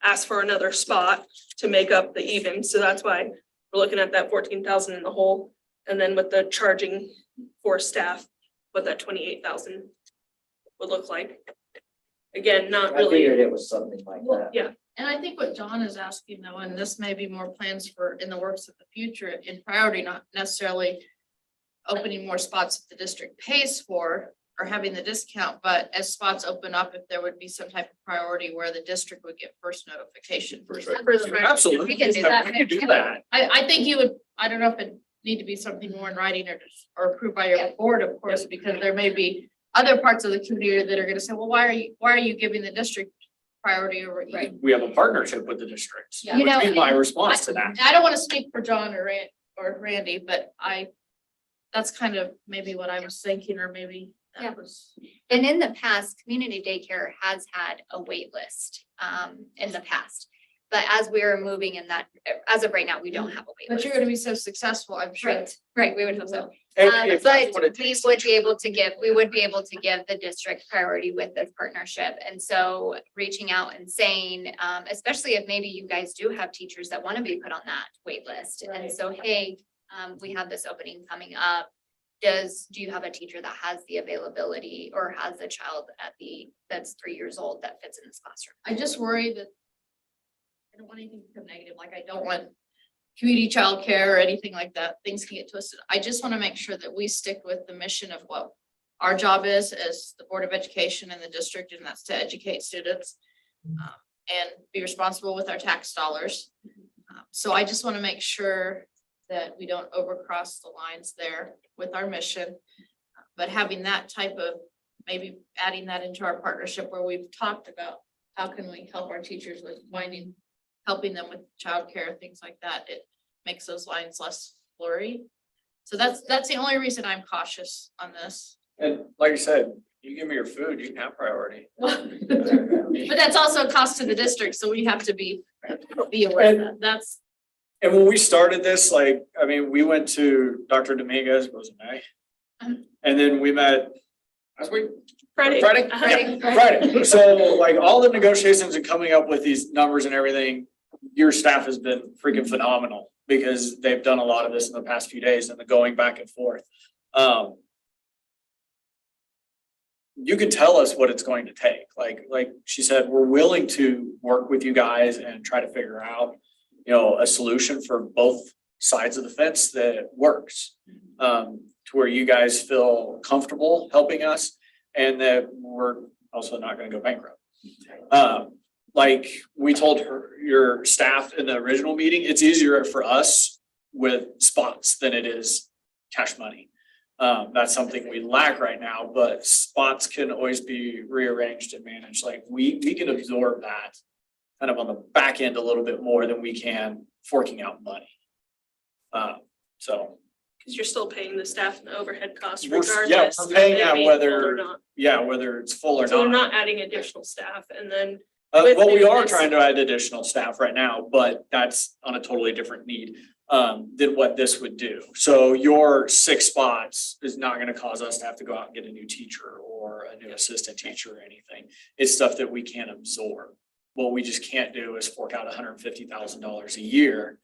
ask for another spot to make up the even. So that's why we're looking at that 14,000 in the hole. And then with the charging for staff, what that 28,000 would look like. Again, not I really. figured it was something like that. Yeah, And I think what John is asking though, and this may be more plans for in the works of the future in priority, not necessarily opening more spots that the district pays for or having the discount, but as spots open up, if there would be some type of priority where the district would get first notification. First Absolutely. We can do that. We can do that. I think you would, I don't know if it need to be something more in writing or approved by your board, of course, because there may be other parts of the community that are gonna say, well, why are you giving the district priority over? Right. We have a partnership with the districts, Yeah. You which know, is my response to that. I don't wanna speak for John or Randy, but that's kind of maybe what I was thinking, or maybe Yeah. that was. And in the past, community daycare has had a wait list in the past. But as we're moving in that, as of right now, we don't have a wait But list. you're gonna be so successful, I'm sure. Right, we would hope so. If that's what it But we takes. would be able to give, the district priority with this partnership. And so reaching out and saying, especially if maybe you guys do have teachers that want to be put on that wait list. And so, hey, we have this opening coming up. Do you have a teacher that has the availability or has a child that's 3 years old that fits in this classroom? I just worry that I don't want anything to become negative, like I don't want community childcare or anything like that. Things can get twisted. I just want to make sure that we stick with the mission of what our job is as the Board of Education in the district, and that's to educate students and be responsible with our tax dollars. So I just want to make sure that we don't overcross the lines there with our mission. But having that type of, maybe adding that into our partnership where we've talked about how can we help our teachers with helping them with childcare, things like that, it makes those lines less blurry. So that's the only reason I'm cautious on this. And like I said, you give me your food, you can have priority. But that's also a cost to the district, so we have to be aware of that. That's, And when we started this, like, I mean, we went to Dr. Dominguez, was it May? And then we met last week, Friday. Friday? Uh-huh. Yeah, Friday. So like all the negotiations and coming up with these numbers and everything, your staff has been freaking phenomenal because they've done a lot of this in the past few days and the going back and forth. You can tell us what it's going to take. Like she said, we're willing to work with you guys and try to figure out, a solution for both sides of the fence that works. To where you guys feel comfortable helping us and that we're also not gonna go bankrupt. Like we told your staff in the original meeting, it's easier for us with spots than it is cash money. That's something we lack right now, but spots can always be rearranged and managed. Like we can absorb that kind of on the back end a little bit more than we can forking out money. So. Because you're still paying the staff and the overhead costs We're regardless. we're paying of it that being full or whether, not. whether it's full or So they're not. not adding additional staff and then with Well, we doing are this- trying to add additional staff right now, but that's on a totally different need than what this would do. So your 6 spots is not gonna cause us to have to go out and get a new teacher or a new assistant teacher or anything. It's stuff that we can't absorb. What we just can't do is fork out $150,000 a year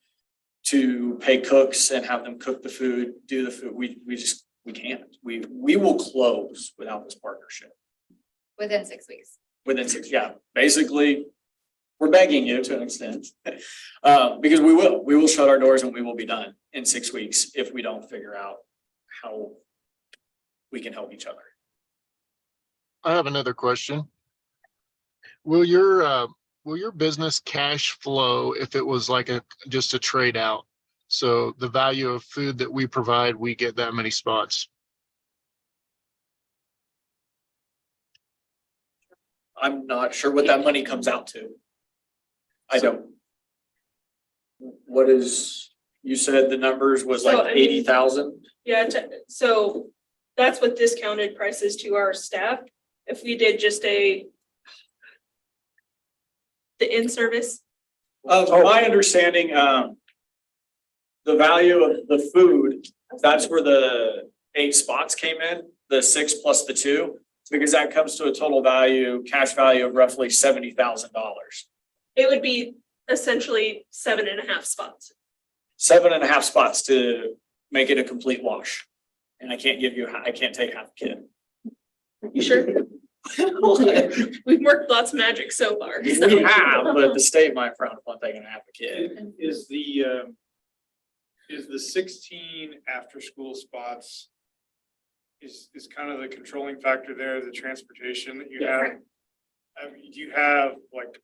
to pay cooks and have them cook the food, do the food. We can't. We will close without this partnership. Within 6 weeks. Within 6, basically, we're begging you to an extent. Because we will shut our doors and we will be done in 6 weeks if we don't figure out how we can help each other. I have another question. Will your business cash flow if it was like just a trade out? So the value of food that we provide, we get that many spots. I'm not sure what that money comes out to. I don't. What is, you said the numbers was So, I like mean- 80,000? Yeah, so that's what discounted prices to our staff. If we did just the in-service, My understanding, the value of the food, that's where the 8 spots came in, the 6 plus the 2, because that comes to a total value, cash value of roughly $70,000. it would be essentially 7.5 spots. 7.5 spots to make it a complete wash. And I can't take half a kid. You sure? We've worked lots of magic so far. We so. have, but the state might frown upon taking half a kid. Is the 16 after-school spots is kind of the controlling factor there, the transportation that you have? Do you have like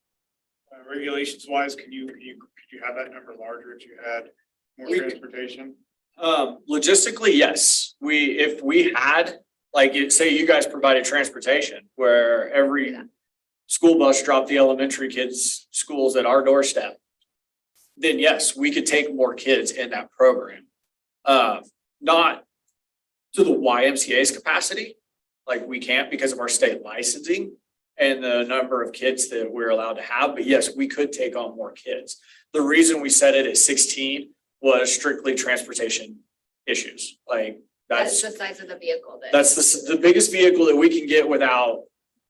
regulations wise, could you have that number larger if you had more transportation? Logistically, yes. If we had, say you guys provided transportation where every school bus dropped the elementary kids' schools at our doorstep, then yes, we could take more kids in that program. Not to the YMCA's capacity, like we can't because of our state licensing and the number of kids that we're allowed to have, but yes, we could take on more kids. The reason we set it at 16 was strictly transportation issues. Like That's That's, the size of the vehicle that. that's the biggest vehicle that we can get without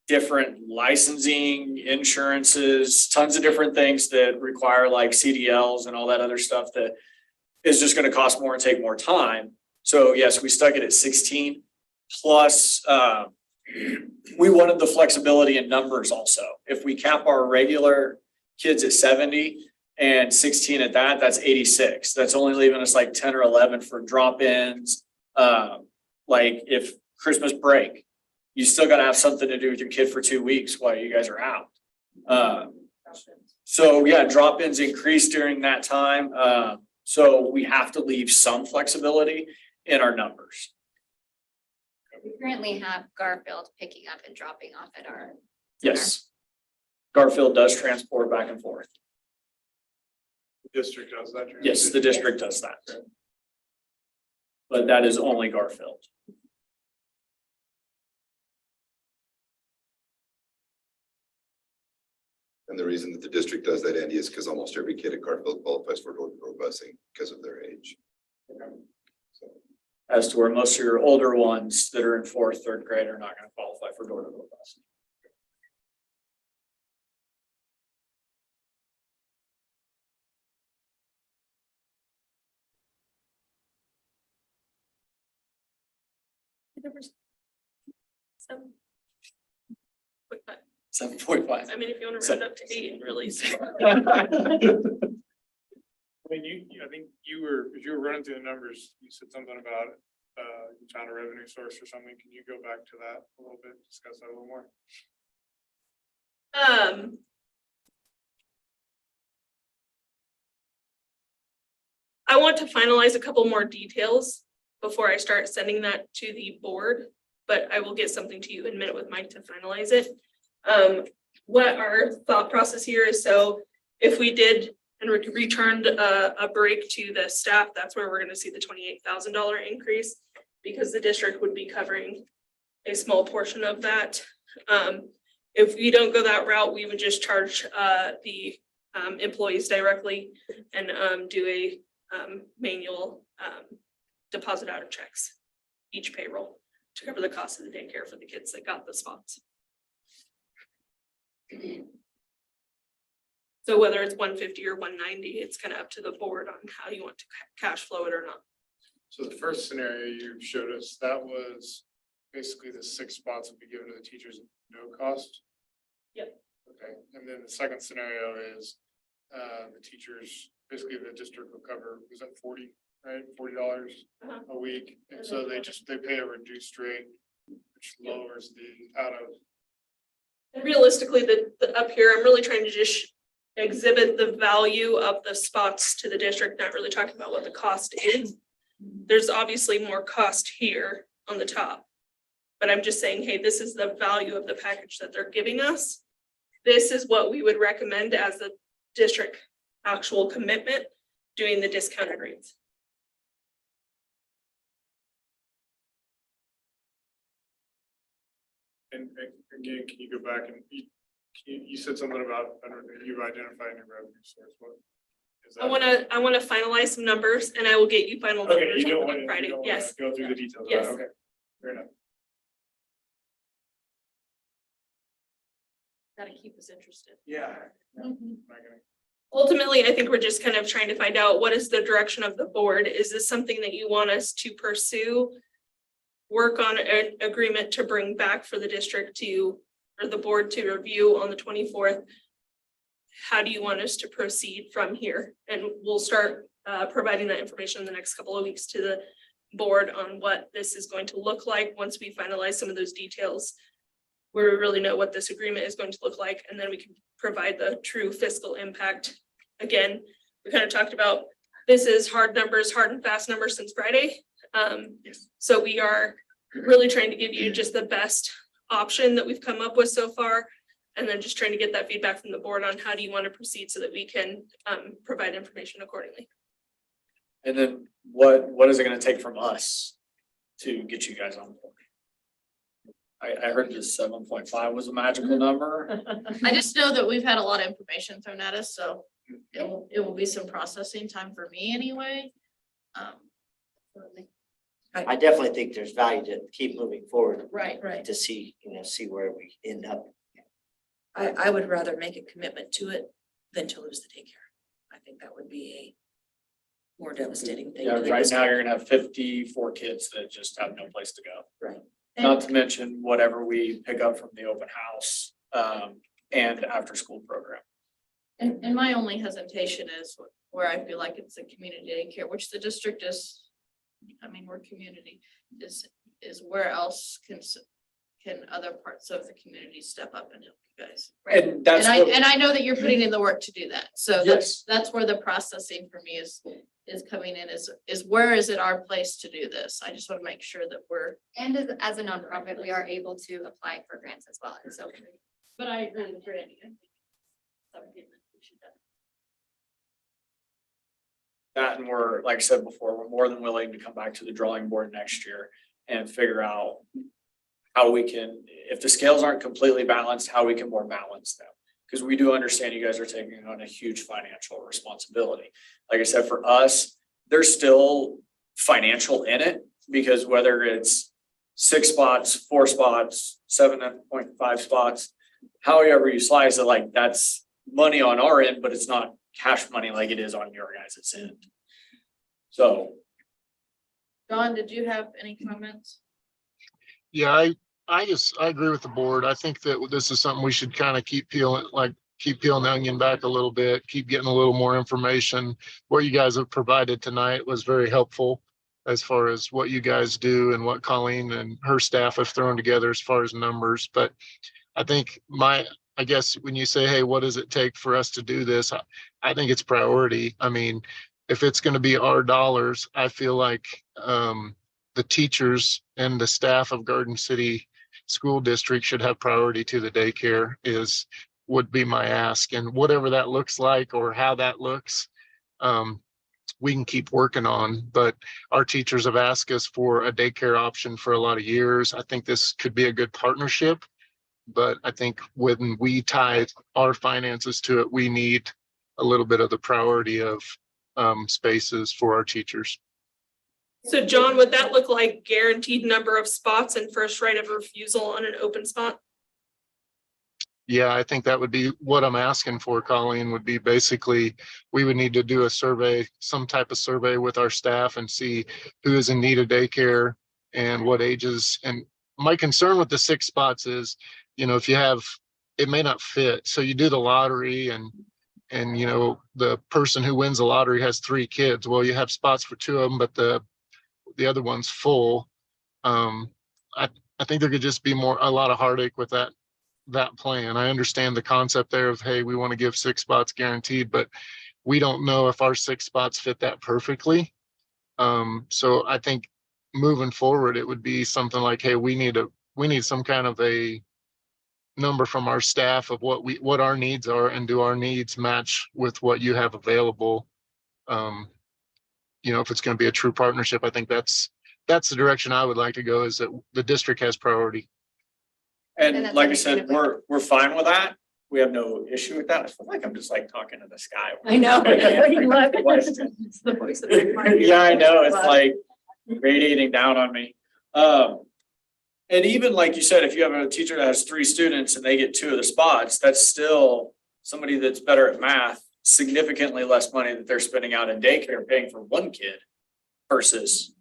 different licensing, insurances, tons of different things that require like CDLs and all that other stuff that is just gonna cost more and take more time. So yes, we stuck it at 16 plus, we wanted the flexibility in numbers also. If we cap our regular kids at 70 and 16 at that, that's 86. That's only leaving us like 10 or 11 for drop-ins. Like if Christmas break, you still gotta have something to do with your kid for 2 weeks while you guys are out. So yeah, drop-ins increased during that time. So we have to leave some flexibility in our numbers. We currently have Garfield picking up and dropping off at our. center. Yes. Garfield does transport back and forth. The district does that. Yes, the district does that. But that is only Garfield. And the reason that the district does that, Andy, is because almost every kid at Garfield qualifies for door-to-door busing because of their age. So, As to where most of your older ones that are in fourth, third grade are not gonna qualify for door-to-door busing. Seven. Quick, but, 7.5. I mean, if you want to round up to 8 and really. I mean, I think you were running through the numbers, you said something about, you found a revenue source or something. Can you go back to that a little bit, discuss that a little more? I want to finalize a couple more details before I start sending that to the board, but I will get something to you in a minute with Mike to finalize it. What our thought process here is, so if we did and returned a break to the staff, that's where we're gonna see the $28,000 increase, because the district would be covering a small portion of that. If we don't go that route, we would just charge the employees directly and do a manual deposit out of checks each payroll to cover the cost of the daycare for the kids that got the spots. So whether it's 150 or 190, it's kind of up to the board on how you want to cash flow it or not. So the first scenario you showed us, that was basically the 6 spots would be given to the teachers at no cost? Yep. Okay, and then the second scenario is, the teachers, basically the district will cover, was that 40, right? $40 Uh-huh. a week, and so they pay a reduced rate, which lowers the out of. And realistically, the up here, I'm really trying to just exhibit the value of the spots to the district, not really talking about what the cost is. There's obviously more cost here on the top. But I'm just saying, hey, this is the value of the package that they're giving us. This is what we would recommend as the district actual commitment, doing the discounted rates. And again, can you go back and you said something about, I don't know, you've identified your revenue source, what? is that? I wanna finalize some numbers and I will get you final Okay, numbers you don't on want to Friday, yes. go through the details of Yes. that, okay, fair enough. Gotta keep us interested. Yeah. Mhm. Not gonna- Ultimately, I think we're just kind of trying to find out what is the direction of the board. Is this something that you want us to pursue? Work on an agreement to bring back for the district to, or the board to review on the 24th. How do you want us to proceed from here? And we'll start providing that information in the next couple of weeks to the board on what this is going to look like once we finalize some of those details, where we really know what this agreement is going to look like, and then we can provide the true fiscal impact. Again, we kind of talked about, this is hard numbers, hard and fast numbers since Friday. So we are really trying to give you just the best option that we've come up with so far. And then just trying to get that feedback from the board on how do you want to proceed so that we can provide information accordingly. And then what is it gonna take from us to get you guys on board? I heard this 7.5 was a magical number. I just know that we've had a lot of information thrown at us, so it will be some processing time for me anyway. I definitely think there's value to keep moving forward Right. Right. to see, see where we end up. I would rather make a commitment to it than to lose the daycare. I think that would be a more devastating thing. Yeah, to the right now district. you're gonna have 54 kids that just have no place to go. Right. Not to mention whatever we pick up from the open house, and after school program. And my only hesitation is where I feel like it's a community daycare, which the district is, I mean, we're community, is where else can other parts of the community step up and help you guys? And that's what, And I know that you're putting in the work to do that, so yes, that's where the processing for me is coming in, is where is it our place to do this? I just want to make sure that we're, And as a nonprofit, we are able to apply for grants as well. And so but I agree with Randy. I think it's something that we should do. that and we're, like I said before, we're more than willing to come back to the drawing board next year and figure out how we can, if the scales aren't completely balanced, how we can more balance them. Because we do understand you guys are taking on a huge financial responsibility. Like I said, for us, there's still financial in it, because whether it's 6 spots, 4 spots, 7.5 spots, however you slice it, like that's money on our end, but it's not cash money like it is on your guys' end. So. Don, did you have any comments? Yeah, I agree with the board. I think that this is something we should kind of keep peeling the onion back a little bit, keep getting a little more information. What you guys have provided tonight was very helpful as far as what you guys do and what Colleen and her staff have thrown together as far as numbers. But I think I guess when you say, hey, what does it take for us to do this? I think it's priority. I mean, if it's going to be our dollars, I feel like the teachers and the staff of Garden City School District should have priority to the daycare would be my ask. And whatever that looks like or how that looks, we can keep working on. But our teachers have asked us for a daycare option for a lot of years. I think this could be a good partnership. But I think when we tie our finances to it, we need a little bit of the priority of spaces for our teachers. So John, would that look like guaranteed number of spots and first right of refusal on an open spot? Yeah, I think that would be what I'm asking for, Colleen, would be basically, we would need to do a survey, some type of survey with our staff and see who is in need of daycare and what ages. And my concern with the 6 spots is, if you have, it may not fit. So you do the lottery and the person who wins the lottery has 3 kids. Well, you have spots for 2 of them, but the other one's full. I think there could just be a lot of heartache with that plan. I understand the concept there of, hey, we want to give 6 spots guaranteed, but we don't know if our 6 spots fit that perfectly. So I think moving forward, it would be something like, hey, we need some kind of a number from our staff of what our needs are, and do our needs match with what you have available. If it's going to be a true partnership, I think that's the direction I would like to go, is that the district has priority. And And that's like I understandable. said, we're fine with that. We have no issue with that. I feel like I'm just like talking to the sky. I know. It's the voice of the Yeah, I know. It's like radiating down on me. And even like you said, if you have a teacher that has 3 students and they get 2 of the spots, that's still somebody that's better at math, significantly less money that they're spending out in daycare paying for 1 kid versus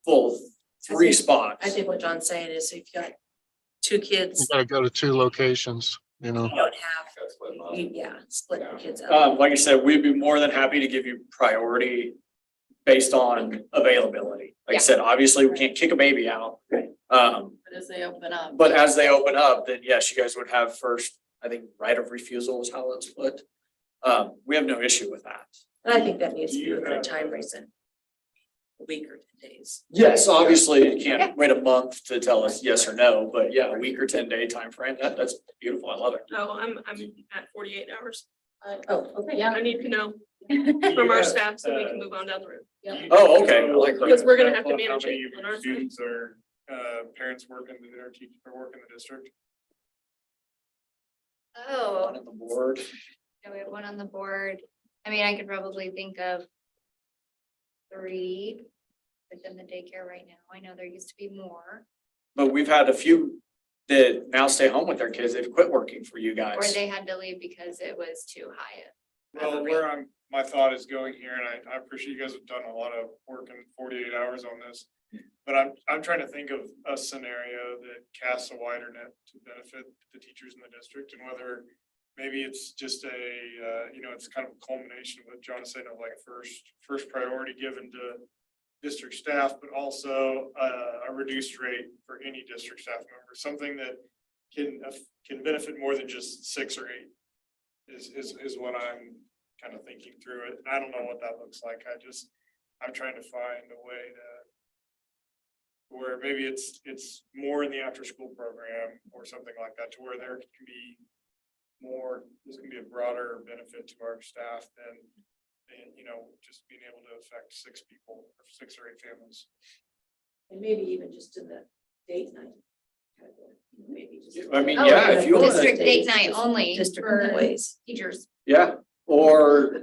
full 3 spots. I think what John's saying is if you got 2 kids, You got to go to 2 locations, you don't have, split the kids up. Like I said, we'd be more than happy to give you priority based on availability. Like I said, obviously we can't kick a baby out. But as they open up. But as they open up, then yes, you guys would have first, I think, right of refusal is how it's put. We have no issue with that. And I think that needs to be within a time reason. A week or 10 days. Yes, obviously you can't wait a month to tell us yes or no, but yeah, a week or 10-day timeframe, that's beautiful. I love it. No, I'm at 48 hours. Oh, okay. Yeah, I need to know from our staff so we can move on down the road. Oh, okay. I like that. Because we're gonna have to How manage many it of on your our side. students are, parents working, or teachers are working in the district? Oh, On the board. yeah, we have 1 on the board. I mean, I could probably think of 3 within the daycare right now. I know there used to be more, But we've had a few that now stay home with their kids. They've quit working for you or guys. they had to leave because it was too high. Well, where my thought is going here, and I appreciate you guys have done a lot of work in 48 hours on this. But I'm trying to think of a scenario that casts a wider net to benefit the teachers in the district, and whether maybe it's just it's kind of a culmination of what John is saying, of like first priority given to district staff, but also a reduced rate for any district staff member, something that can benefit more than just 6 or 8 is what I'm kind of thinking through it. And I don't know what that looks like. I'm trying to find a way to where maybe it's more in the after school program or something like that, to where there can be more, this can be a broader benefit to our staff than just being able to affect 6 people or 6 or 8 families. And maybe even just in the date night. category. Maybe just. I mean, Oh, yeah, if you want District to, date night only District for employees. teachers. yeah, or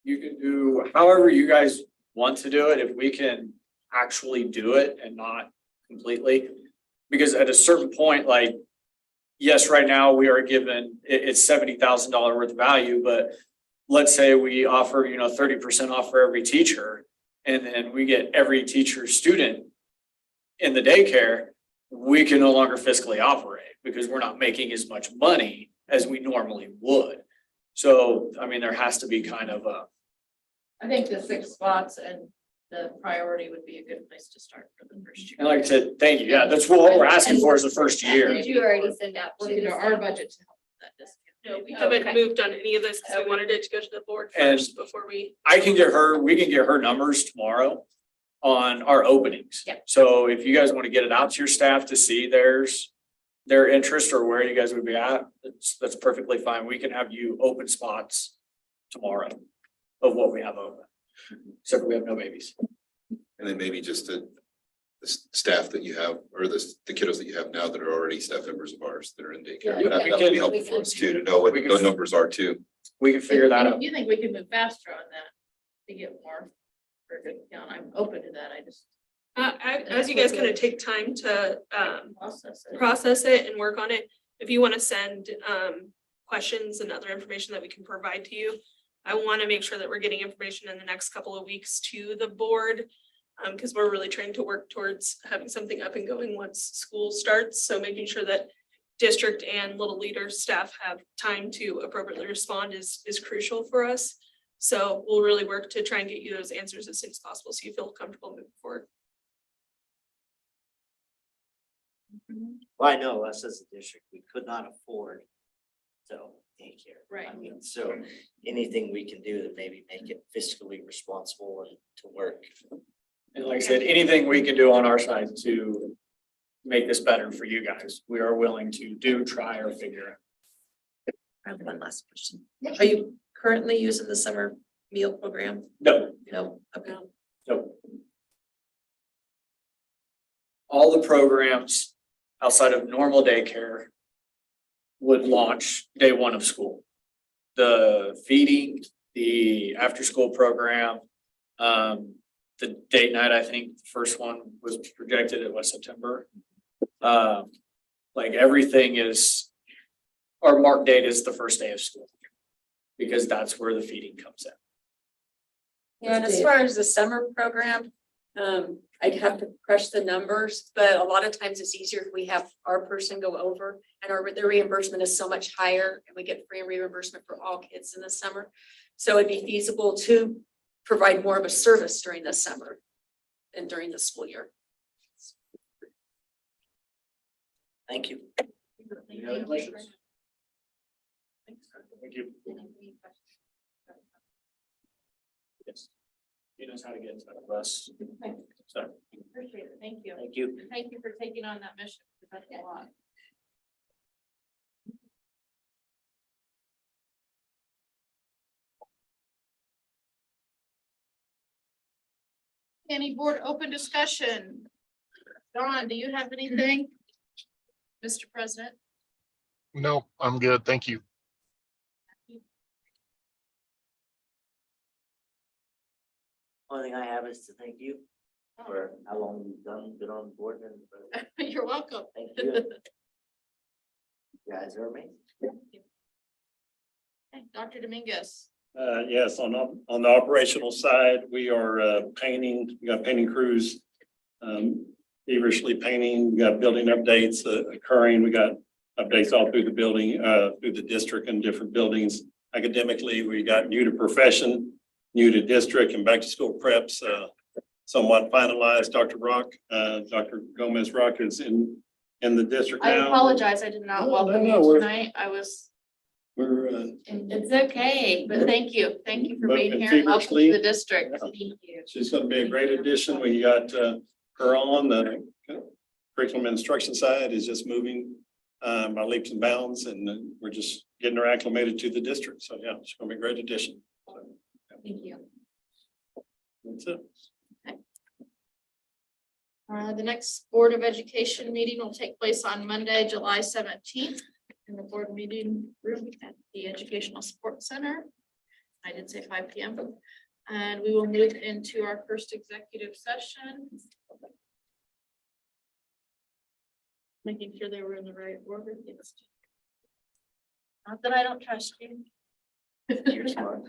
you can do however you guys want to do it, if we can actually do it and not completely. Because at a certain point, like, yes, right now we are given, it's $70,000 worth of value, but let's say we offer, 30% off for every teacher, and then we get every teacher student in the daycare, we can no longer fiscally operate because we're not making as much money as we normally would. So, I mean, there has to be kind of a, I think the 6 spots and the priority would be a good place to start for the first year. and like I said, thank you. Yeah, that's what we're asking for is the first year. Did you already send out? to Work into the our staff? budget to help with that discount. No, we Oh, haven't okay. moved on any of this because we wanted it to go to the board And- first before we. We can get her numbers tomorrow on our openings. Yep. So if you guys want to get it out to your staff to see their interest or where you guys would be at, that's perfectly fine. We can have you open spots tomorrow of what we have open. Except for we have no babies. And then maybe just the staff that you have, or the kiddos that you have now that are already staff members of ours that are in daycare. Yeah. That We would be can- helpful for us too, to know what we can- those numbers are too. We can figure that out. You think we can move faster on that to get more for a good count? I'm open to that. I just As you guys kind of take time to process it. process it and work on it, if you want to send questions and other information that we can provide to you, I want to make sure that we're getting information in the next couple of weeks to the board. Because we're really trying to work towards having something up and going once school starts. So making sure that district and Little Leader staff have time to appropriately respond is crucial for us. So we'll really work to try and get you those answers as soon as possible, so you feel comfortable moving forward. Well, I know us as a district, we could not afford to daycare. Right. I mean, so anything we can do to maybe make it fiscally responsible and to work. And like I said, anything we can do on our side to make this better for you guys, we are willing to do, try, or figure. I have one last question. Are you currently using the summer meal program? No, No, okay. no. All the programs outside of normal daycare would launch day one of school. The feeding, the after-school program, the date night, I think the first one was projected at September. Like everything is, our mark date is the first day of school. Because that's where the feeding comes in. Yeah, and as far as the summer program, I'd have to crush the numbers, but a lot of times it's easier if we have our person go over and the reimbursement is so much higher and we get free reimbursement for all kids in the summer. So it'd be feasible to provide more of a service during the summer than during the school year. Thank you. Any other questions? Thank you. Yes. He knows how to get into that bus. So. Appreciate it. Thank you. Thank you. Thank you for taking on that mission. Because that's a lot. Any board open discussion? Dawn, do you have anything? Mr. President? No, I'm good. Thank you. Only thing I have is to thank you. for how long you've been on board and You're welcome. thank you. You guys are amazing. Okay, Dr. Dominguez. Yes, on the operational side, we are painting, we got painting crews feverishly painting, we got building updates occurring, we got updates all through the building, through the district and different buildings. Academically, we got new to profession, new to district and back to school preps, somewhat finalized. Dr. Gomez Rock is in the district I now. apologize, I did not No, welcome no, you we're- tonight. I was, We're it's okay, but thank you. Thank you for being Moving here. Welcome to feverishly. the district. Yeah. Thank you. She's gonna be a great addition. We got her on the curriculum instruction side is just moving by leaps and bounds, and we're just getting her acclimated to the district. So yeah, she's gonna be a great addition. So, Thank you. that's it. The next Board of Education meeting will take place on Monday, July 17th in the board meeting room at the Educational Support Center. I did say 5 p.m. And we will move into our first executive session. Making sure they were in the right order. Yes. Not that I don't trust you. You're smart.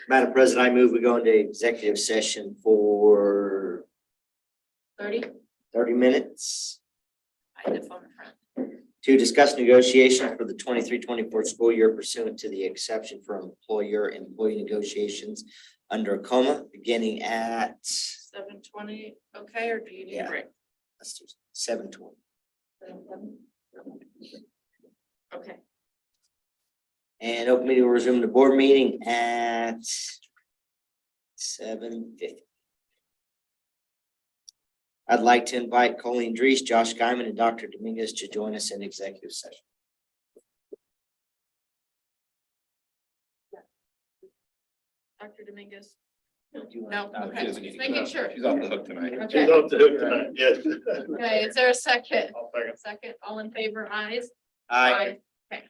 Madam President, I move we go into executive session for 30. 30 minutes I had a phone in front. to discuss negotiations for the 23-24 school year pursuant to the exception for employer-employee negotiations under coma beginning at 7:20, okay, or do you need a Yeah. break? let's do 7:20. Okay, And open meeting will resume the board meeting at 7:50. I'd like to invite Colleen Drees, Josh Guyman, and Dr. Dominguez to join us in executive session. Dr. Dominguez. You No, want- okay, just making sure. She's off the hook tonight. Okay, She's off the hook tonight. Yes. okay, is there a second? I'll second. Second, all in favor, ayes? Aye. Okay.